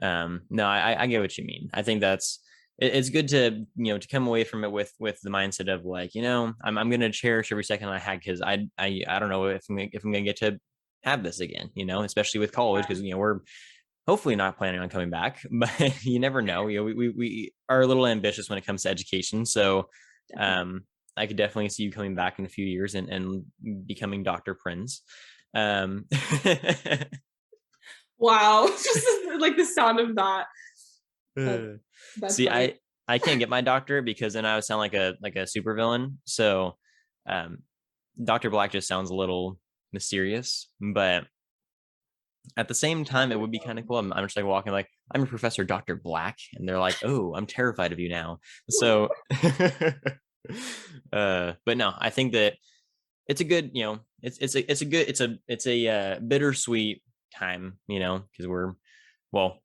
no, I get what you mean. I think that's it's good to, to come away from it with the mindset of like, I'm going to cherish every second I had, because I don't know if I'm going to get to have this again, especially with college, because we're hopefully not planning on coming back, but you never know. We are a little ambitious when it comes to education, so I could definitely see you coming back in a few years and becoming Dr. Prins. Wow, just like the sound of that. That's See, funny. I can't get my doctorate because then I would sound like a supervillain. So, Dr. Black just sounds a little mysterious, but at the same time, it would be kind of cool. I'm just like walking like, I'm a Professor Dr. Black, and they're like, oh, I'm terrified of you now. So, but no, I think that it's a good, it's a bittersweet time, because well,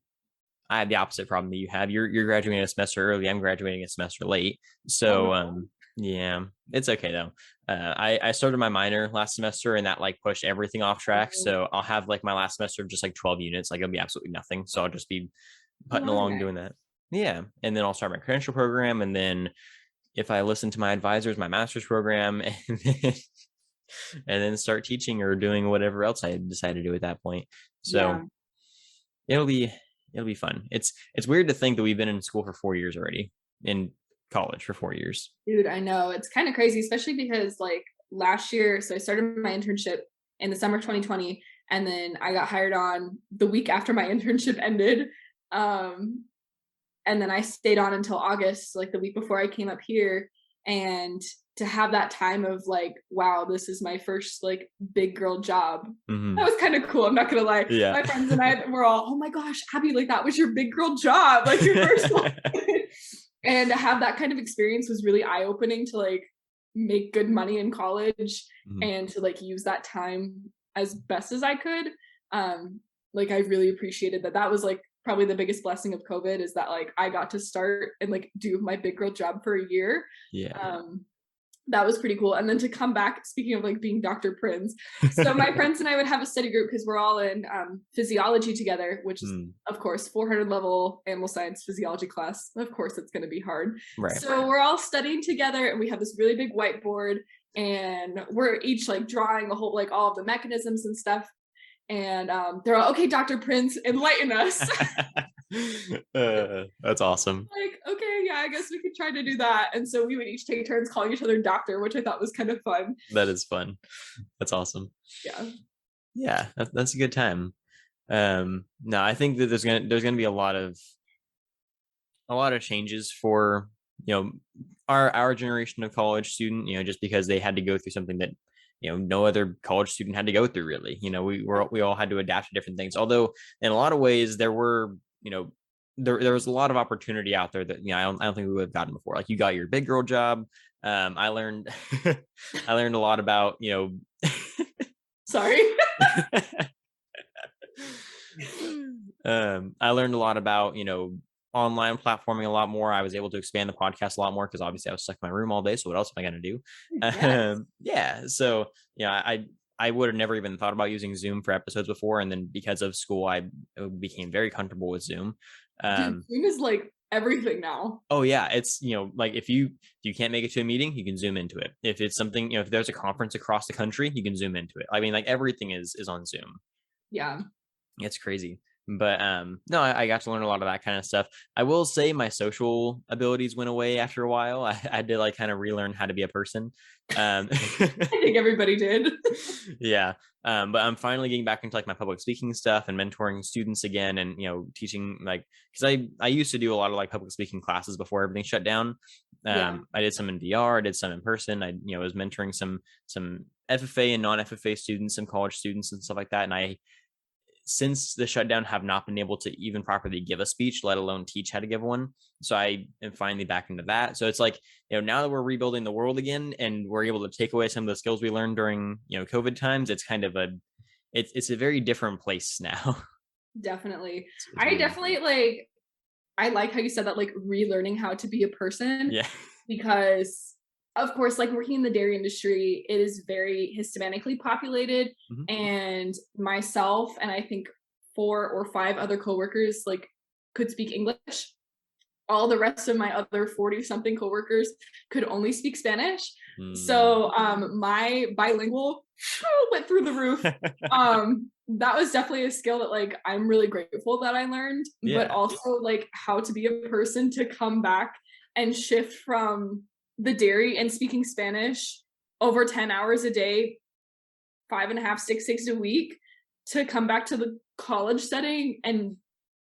I have the opposite problem that you have. You're graduating a semester early. I'm graduating a semester late. So yeah, it's okay though. I started my minor last semester, and that like pushed everything off track. So I'll have like my last semester of just like 12 units. Like it'll be absolutely nothing. So I'll just be putting along doing that. Yeah, and then I'll start my credential program, and then if I listen to my advisors, my master's program, and then start teaching or doing whatever else I decide to do at that point. So it'll be fun. It's weird to think that we've been in school for 4 years already, in college for 4 years. Dude, I know. It's kind of crazy, especially because like last year, so I started my internship in the summer of 2020, and then I got hired on the week after my internship ended. And then I stayed on until August, like the week before I came up here. And to have that time of like, wow, this is my first like big girl job. That was kind of cool. I'm not gonna lie. Yeah. My friends and I were all, oh my gosh, Abby, like that was your big girl job, like your first one. And to have that kind of experience was really eye-opening, to like make good money in college and to like use that time as best as I could. Like I really appreciated that. That was like probably the biggest blessing of COVID, is that like I got to start and like do my big girl job for a year. Yeah. That was pretty cool. And then to come back, speaking of like being Dr. Prins, so my friends and I would have a study group because we're all in physiology together, which is of course 400 level animal science physiology class. Of course it's going to be hard. Right. So we're all studying together, and we have this really big whiteboard, and we're each like drawing a whole like all of the mechanisms and stuff. And they're all, okay, Dr. Prins, enlighten us. That's awesome. Like, okay, yeah, I guess we could try to do that. And so we would each take turns calling each other doctor, which I thought was kind of fun. That is fun. That's awesome. Yeah, that's a good time. No, I think that there's gonna be a lot of changes for our generation of college student, just because they had to go through something that no other college student had to go through, really. We all had to adapt to different things, although in a lot of ways there were there was a lot of opportunity out there that I don't think we would have gotten before. Like you got your big girl job. I learned I learned a lot about sorry. I learned a lot about online platforming a lot more. I was able to expand the podcast a lot more because obviously I was stuck in my room all day. So what else am I going to do? Yeah. So I would have never even thought about using Zoom for episodes before, and then because of school, I became very comfortable with Zoom. Dude, Zoom is like everything now. Oh yeah, it's like if you can't make it to a meeting, you can Zoom into it. If it's something if there's a conference across the country, you can Zoom into it. I mean, like everything is on Zoom. Yeah, it's crazy. But no, I got to learn a lot of that kind of stuff. I will say my social abilities went away after a while. I had to like kind of relearn how to be a person. I think everybody did. Yeah. But I'm finally getting back into like my public speaking stuff and mentoring students again, and teaching, like, because I used to do a lot of like public speaking classes before everything shut down. I did some in VR, I did some in person. I was mentoring some FFA and non-FFA students, some college students and stuff like that. And since the shutdown, have not been able to even properly give a speech, let alone teach how to give one. So I am finally back into that. So it's like, now that we're rebuilding the world again, and we're able to take away some of the skills we learned during, COVID times, it's kind of it's a very different place now. Definitely. I definitely like, I like how you said that, like relearning how to be a person. Yeah. Because of course, like working in the dairy industry, it is very Hispanically populated. And myself and I think 4 or 5 other coworkers like could speak English. all the rest of my other 40 something coworkers could only speak Spanish. Mm. So my bilingual went through the roof. That was definitely a skill that like I'm really grateful that I learned, but Yeah. also like how to be a person to come back and shift from the dairy and speaking Spanish over 10 hours a day, 5.5, 6 days a week, to come back to the college setting and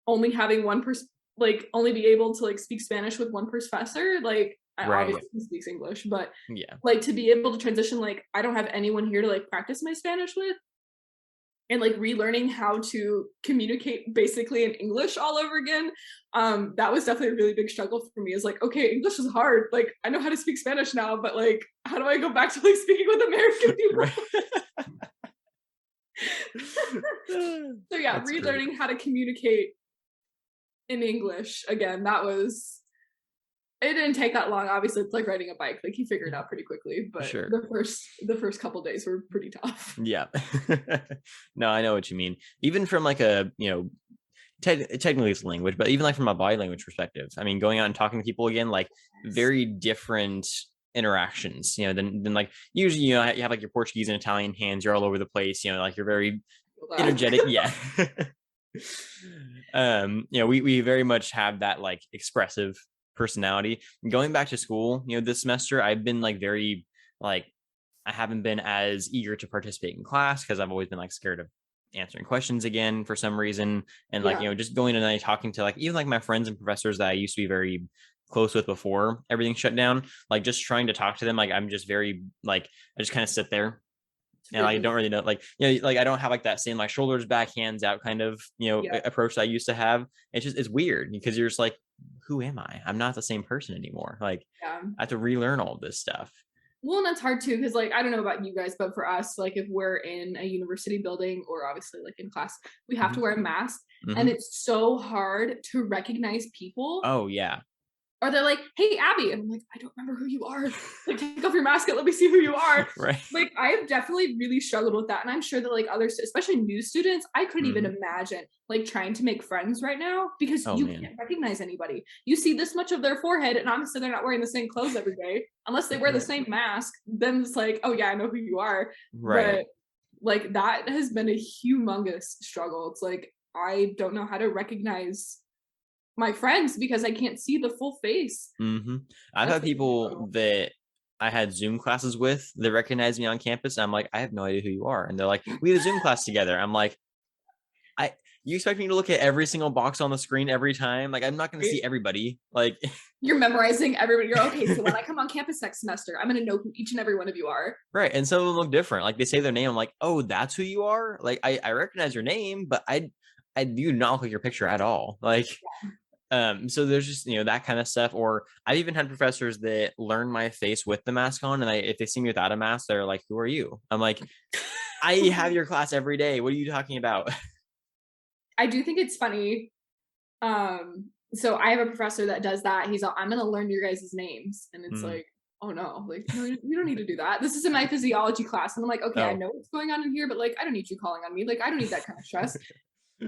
only having one person, like only be able to like speak Spanish with one professor. Like I Right. obviously speaks English, but Yeah. like to be able to transition, like I don't have anyone here to like practice my Spanish with, and like relearning how to communicate basically in English all over again. That was definitely a really big struggle for me. Is like, okay, English is hard. Like I know how to speak Spanish now, but like how do I go back to like speaking with American people? Right. So yeah, That's great. relearning how to communicate in English again. That was, it didn't take that long. Obviously, it's like riding a bike. Like you figure it out pretty quickly, but Sure. the first couple days were pretty tough. Yeah. No, I know what you mean. Even from like a, technically it's language, but even like from a body language perspective, I mean, going out and talking to people again, like very different interactions, than like usually, you have like your Portuguese and Italian hands, you're all over the place, like you're very energetic. Yeah. We very much have that like expressive personality. Going back to school, this semester, I've been like very like I haven't been as eager to participate in class because I've always been like scared of answering questions again for some reason. And like, Yeah. just going and talking to like even like my friends and professors that I used to be very close with before everything shut down, like just trying to talk to them, like I'm just very like I just kind of sit there and I don't really know, like, like I don't have like that same like shoulders back, hands out kind of, Yeah. approach that I used to have. It's weird because you're just like, who am I? I'm not the same person anymore. Like Yeah. I have to relearn all this stuff. Well, and that's hard too, because like I don't know about you guys, but for us, like if we're in a university building or obviously like in class, we have to Mhm. wear a mask, and Mhm. it's so hard to recognize people. Oh yeah. Or they're like, "Hey, Abby," and I'm like, "I don't remember who you are. Like, take off your mask and let me see who you are." Right. Like, I have definitely really struggled with that, and I'm sure that like others, especially new students, I couldn't even Mhm. imagine like trying to make friends right now because Oh you man. can't recognize anybody. You see this much of their forehead, and honestly, they're not wearing the same clothes every day unless they wear the Right. same mask. Then it's like, "Oh yeah, I know who you are." Right. But like that has been a humongous struggle. It's like I don't know how to recognize my friends because I can't see the full face. I've That's had been a people struggle. that I had Zoom classes with that recognize me on campus. I'm like, I have no idea who you are. And they're like, we had a Zoom class together. I'm like, I you expect me to look at every single box on the screen every time? Like, I'm not gonna see everybody. Like, You're memorizing everybody. You're okay. So when I come on campus next semester, I'm gonna know who each and every one of you are. right. And some of them look different. Like they say their name. I'm like, oh, that's who you are. Like I recognize your name, but I do not look like your picture at all. Like, so there's just, that kind of stuff. Or I've even had professors that learn my face with the mask on, and if they see me without a mask, they're like, who are you? I'm like, I have your class every day. What are you talking about? I do think it's funny. So I have a professor that does that. He's all, I'm gonna learn your guys' names. And it's Mm. like, oh no, like, no, you don't need to do that. This is in my physiology class. And I'm like, okay, I Oh. know what's going on in here, but like, I don't need you calling on me. Like, I don't need that kind of stress.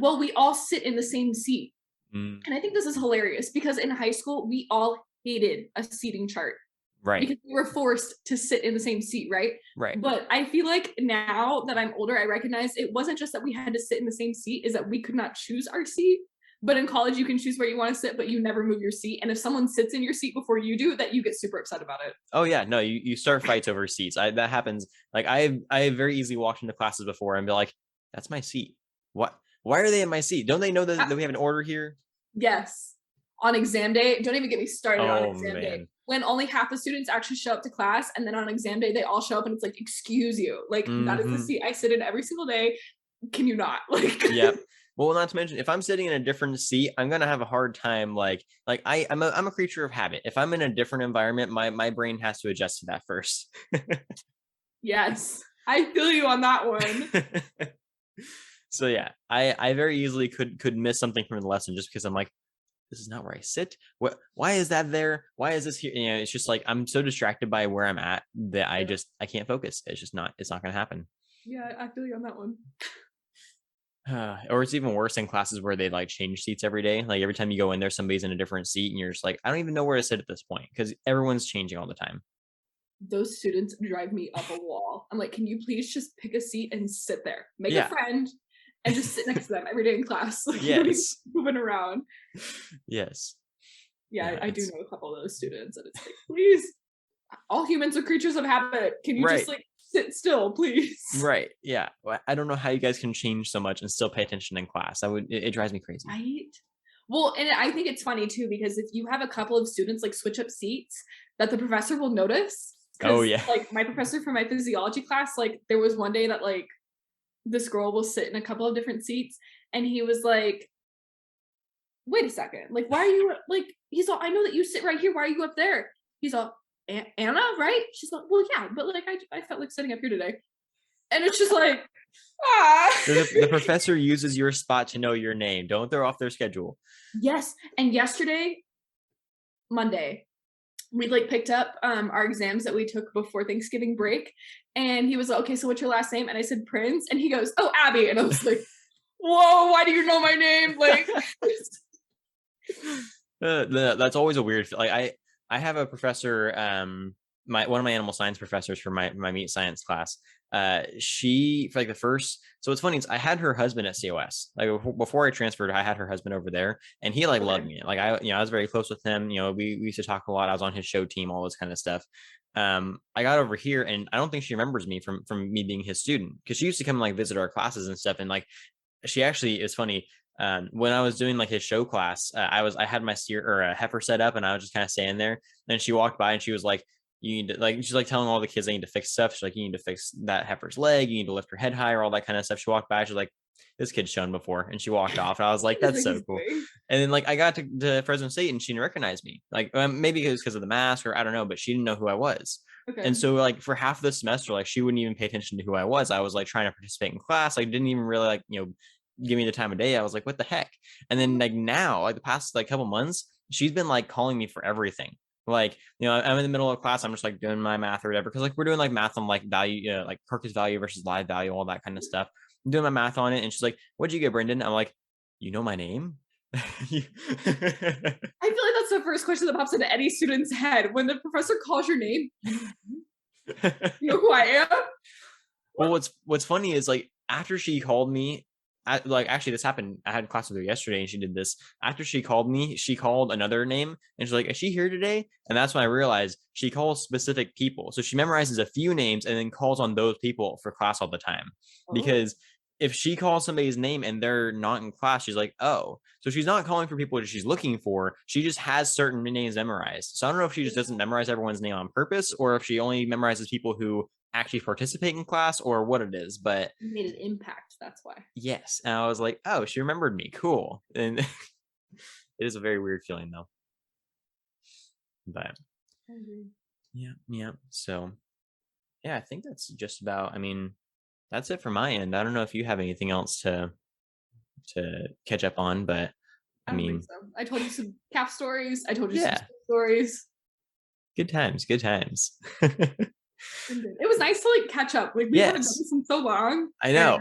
Well, we all sit in the same seat. Mm. And I think this is hilarious because in high school, we all hated a seating chart Right. because we were forced to sit in the same seat, right? Right. But I feel like now that I'm older, I recognize it wasn't just that we had to sit in the same seat, is that we could not choose our seat. But in college, you can choose where you want to sit, but you never move your seat. And if someone sits in your seat before you do, that you get super upset about it. Oh yeah. No, you start fights over seats. That happens. Like I very easily walked into classes before and be like, that's my seat. What? Why are they in my seat? Don't they know that we have an order here? Yes. On exam day, don't even get me started on Oh exam day. man. When only half the students actually show up to class, and then on exam day, they all show up and it's like, excuse you. Like, that is the Hmm. seat I sit in every single day. Can you not? Like, Yep. Well, not to mention, if I'm sitting in a different seat, I'm gonna have a hard time. Like I'm a creature of habit. If I'm in a different environment, my brain has to adjust to that first. yes, I feel you on that one. So yeah, I very easily could miss something from the lesson just because I'm like, this is not where I sit. What? Why is that there? Why is this here? It's just like I'm so distracted by where I'm at that Yeah. I can't focus. It's just not. It's not gonna happen. Yeah, I feel you on that one. Or it's even worse in classes where they like change seats every day. Like every time you go in there, somebody's in a different seat, and you're just like, I don't even know where to sit at this point because everyone's changing all the time. Those students drive me up a wall. I'm like, can you please just pick a seat and sit there, make a Yeah. friend, and just sit next to them every day in class? Like, you don't need to Yes. keep moving around. Yes. Yeah, Yeah. I do It's know a couple of those students, and it's like, please, all humans are creatures of habit. Can you just right. like sit still, please? Right. Yeah. I don't know how you guys can change so much and still pay attention in class. It drives me crazy. Right? Well, and I think it's funny too because if you have a couple of students like switch up seats, that the professor will notice. Oh Because yeah. like my professor for my physiology class, like there was one day that like this girl will sit in a couple of different seats, and he was like, "Wait a second, like why are you like?" He's all, "I know that you sit right here. Why are you up there?" He's all, "Anna, right?" She's like, "Well, yeah, but like I felt like sitting up here today," and it's just like, ah. The professor uses your spot to know your name. Don't throw off their schedule. Yes, and yesterday, Monday, we like picked up our exams that we took before Thanksgiving break, and he was like, "Okay, so what's your last name?" And I said Prins, and he goes, "Oh, Abby," and I was like, "Whoa, why do you know my name?" Like, That's always a weird. Like I have a professor. My one of my animal science professors for my meat science class. She for like the first. So what's funny is I had her husband at COS. Like before I transferred, I had her husband over there, and he like loved okay. me. Like I was very close with him. We used to talk a lot. I was on his show team, all this kind of stuff. I got over here, and I don't think she remembers me from me being his student because she used to come and like visit our classes and stuff, and like she actually is funny. When I was doing like his show class, I had my steer or a heifer set up, and I was just kind of standing there. And she walked by, and she was like, "You need to like," she's like telling all the kids they need to fix stuff. She's like, "You need to fix that heifer's leg. You need to lift her head higher, all that kind of stuff." She walked by, she's like, "This kid's shown before," and she walked off. And I was like, What "That's is so he's cool." doing? And then like I got to Fresno State, and she didn't recognize me. Like maybe it was because of the mask, or I don't know, but she didn't know who I was. Okay. And so like for half of the semester, like she wouldn't even pay attention to who I was. I was like trying to participate in class. I didn't even really like, give me the time of day. I was like, what the heck? And then like now, like the past like couple months, she's been like calling me for everything. Like, I'm in the middle of class, I'm just like doing my math or whatever. Cause like we're doing like math on like value, like carcass value versus live value, all that kind of stuff. I'm doing my math on it. And she's like, what'd you get, Brendan? I'm like, you know my name? I feel like that's the first question that pops into any student's head when the professor calls your name. You know who I am? Well, what's funny is like after she called me, like actually this happened. I had class with her yesterday, and she did this. After she called me, she called another name, and she's like, "Is she here today?" And that's when I realized she calls specific people. So she memorizes a few names and then calls on those people for class all the time. Oh, Because if she calls somebody's name and they're not in class, she's like, "Oh." So she's not calling for people that she's looking for. She just has certain names memorized. So I don't know if she just doesn't memorize everyone's name on purpose, or if she only memorizes people who actually participate in class, or what it is. But you made an impact. That's why. yes, and I was like, oh, she remembered me. Cool. And it is a very weird feeling though. But I agree. yeah, yeah. So yeah, I think that's just about, I mean, that's it for my end. I don't know if you have anything else to catch up on, but I I don't think mean, so. I told you some calf stories. I told you some yeah, stories. good times, good times. It was nice to like catch up. Like we haven't done Yes, this in so long, I and know.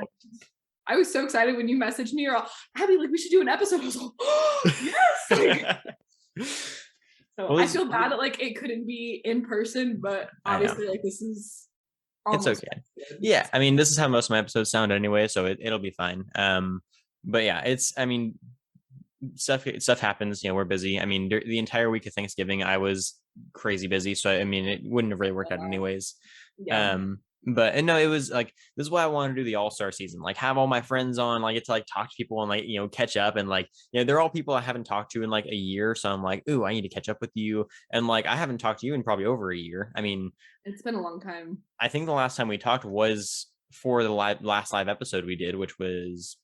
I was so excited when you messaged me. You're all, Abby, like we should do an episode. I was like, oh, yes. Like, so Well, I feel bad that like it couldn't be in person, but I know. obviously like this is It's almost okay. good. Yeah, I mean, this is how most of my episodes sound anyway, so it'll be fine. But yeah, I mean, stuff happens. We're busy. I mean, the entire week of Thanksgiving, I was crazy busy, so I mean, it wouldn't have really worked out anyways. Yeah. But and no, it was like this is why I wanted to do the All-Star season, like have all my friends on, like get to like talk to people and like catch up, and like they're all people I haven't talked to in like a year, so I'm like, ooh, I need to catch up with you, and like I haven't talked to you in probably over a year. I mean, It's been a long time. I think the last time we talked was for the last live episode we did, which was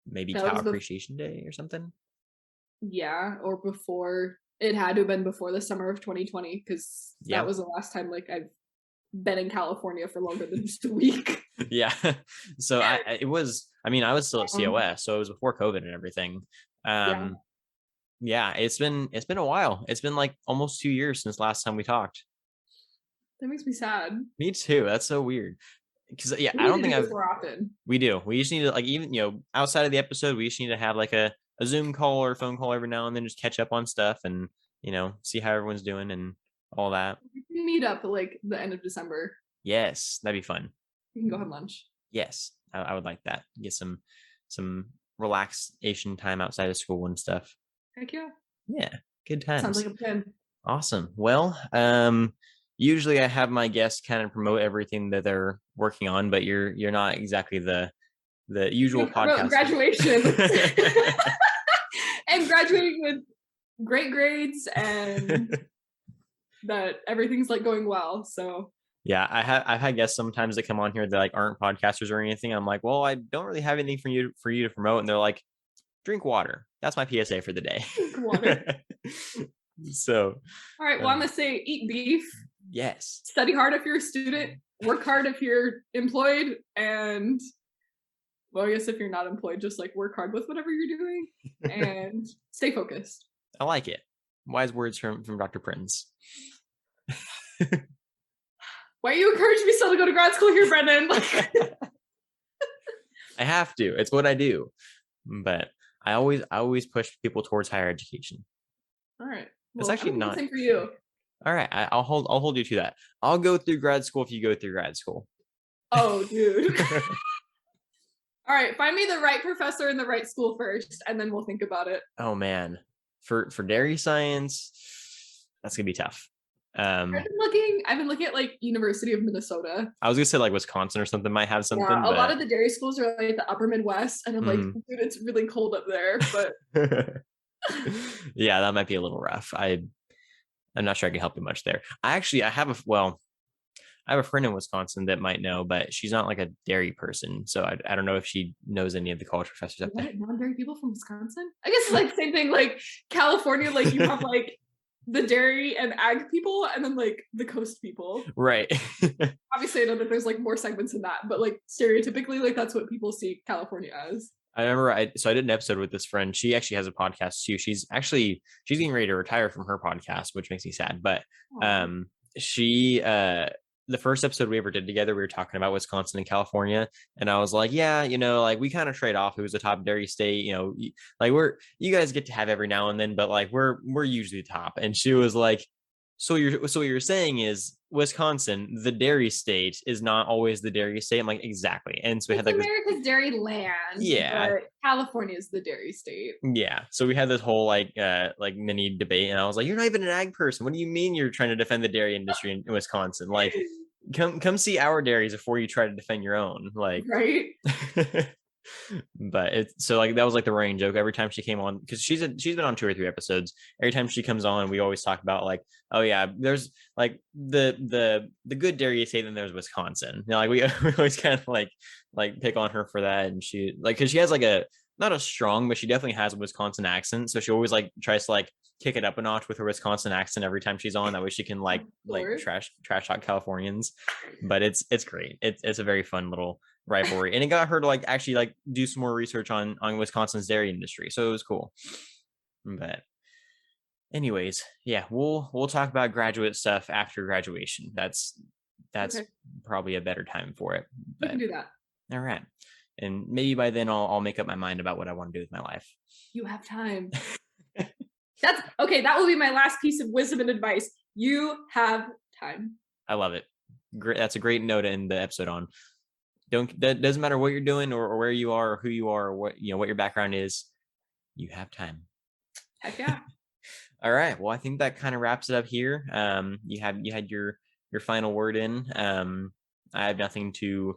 maybe That Cow was Appreciation Day or something. yeah, or before it had to have been before the summer of 2020 because that Yeah. was the last time like I've been in California for longer than just a week. Yeah. So it was, I mean, I was still at Um, COS, so it was before COVID and everything. yeah, Yeah, it's been a while. It's been like almost 2 years since last time we talked. that makes me sad. Me too. That's so weird. because yeah, We I need don't to think do this I've more often. we do. We just need to like even outside of the episode, we just need to have like a Zoom call or a phone call every now and then, just catch up on stuff and see how everyone's doing and all that. We can meet up at like the end of December. Yes, that'd be fun. We can go have lunch. Yes, I would like that. Get some relaxation time outside of school and stuff. Heck yeah. Yeah, good Sounds times. like a plan. Awesome. Well, usually I have my guests kind of promote everything that they're working on, but you're not exactly the usual Wrote podcaster. graduation and graduating with great grades and that everything's like going well. So Yeah, I've had guests sometimes that come on here that like aren't podcasters or anything. I'm like, well, I don't really have anything for you to promote, and they're like, drink water. That's my PSA for the day. drink water. So, all right. Well, I'm gonna say eat beef. Yes. Study hard if you're a student. Work hard if you're employed, and well, I guess if you're not employed, just like work hard with whatever you're doing and stay focused. I like it. Wise words from Dr. Prins. Why you encourage me still to go to grad school here, Brendan? I have to. It's what I do. But I always push people towards higher education. All right. Well, it's actually not. Same for you. All right. I'll hold you to that. I'll go through grad school if you go through grad school. Oh, dude. All right. Find me the right professor in the right school first, and then we'll think about it. Oh man. For dairy science, that's gonna be tough. I've been looking at like University of Minnesota. I was gonna say like Wisconsin or something might have something. Yeah, a lot of the dairy schools are like the upper Midwest, and I'm like, dude, it's really cold up there. But yeah, that might be a little rough. I'm not sure I can help you much there. I have a friend in Wisconsin that might know, but she's not like a dairy person, so I don't know if she knows any of the college professors up there. Non-dairy people from Wisconsin? I guess it's like same thing. Like California, like you have like the dairy and ag people, and then like the coast people. Right. Obviously, I know that there's like more segments in that, but like stereotypically, like that's what people see California as. I remember I did an episode with this friend. She actually has a podcast too. She's getting ready to retire from her podcast, which makes me sad. But she the first episode we ever did together, we were talking about Wisconsin and California, and I was like, yeah, like we kind of trade off who's the top dairy state, like you guys get to have every now and then, but like we're usually top. And she was like, so what you're saying is Wisconsin, the dairy state, is not always the dairy state. I'm like, exactly. And so we had like America's dairy land. Yeah. But California is the dairy state. Yeah. So we had this whole like mini debate, and I was like, you're not even an ag person. What do you mean you're trying to defend the dairy industry in Wisconsin? Like, come see our dairies before you try to defend your own. Like, right. But it's so like that was like the running joke every time she came on, because she's been on 2 or 3 episodes. Every time she comes on, we always talk about like, oh yeah, there's like the good dairy state, then there's Wisconsin. Like we always kind of like pick on her for that, and she like because she has like a not a strong, but she definitely has a Wisconsin accent, so she always like tries to like kick it up a notch with her Wisconsin accent every time she's on. That way she can like trash talk Californians. But it's great. It's a very fun little rivalry, and it got her to like actually like do some more research on Wisconsin's dairy industry, so it was cool. But anyways, yeah, we'll talk about graduate stuff after graduation. That's okay. Probably a better time for it. We can do that. All right, and maybe by then I'll make up my mind about what I want to do with my life. You have time. That's okay. That will be my last piece of wisdom and advice. You have time. I love it. Great. That's a great note to end the episode on. That doesn't matter what you're doing or where you are or who you are or what your background is. You have time. Heck yeah. All right. Well, I think that kind of wraps it up here. You had your final word in. I have nothing to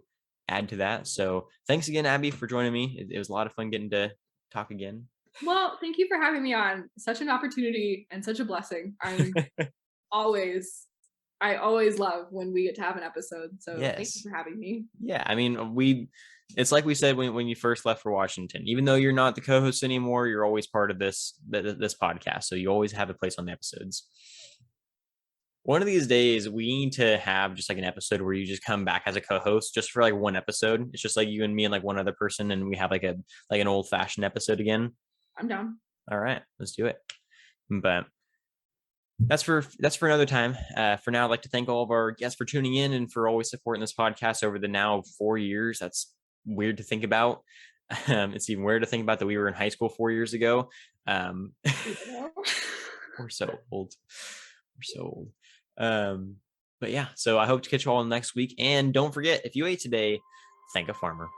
add to that. So thanks again, Abby, for joining me. It was a lot of fun getting to talk again. Well, thank you for having me on. Such an opportunity and such a blessing. I always love when we get to have an episode. So yes. Thank you for having me. Yeah. I mean, it's like we said when you first left for Washington, even though you're not the co-host anymore, you're always part of this podcast. So you always have a place on the episodes. One of these days we need to have just like an episode where you just come back as a co-host just for like one episode. It's just like you and me and like one other person, and we have like an old fashioned episode again. I'm down. All right, let's do it. But that's for another time. For now, I'd like to thank all of our guests for tuning in and for always supporting this podcast over the now 4 years. That's weird to think about. It's even weird to think about that we were in high school 4 years ago. Um, we're so old. We're so old. But yeah, so I hope to catch you all next week. And don't forget, if you ate today, thank a farmer.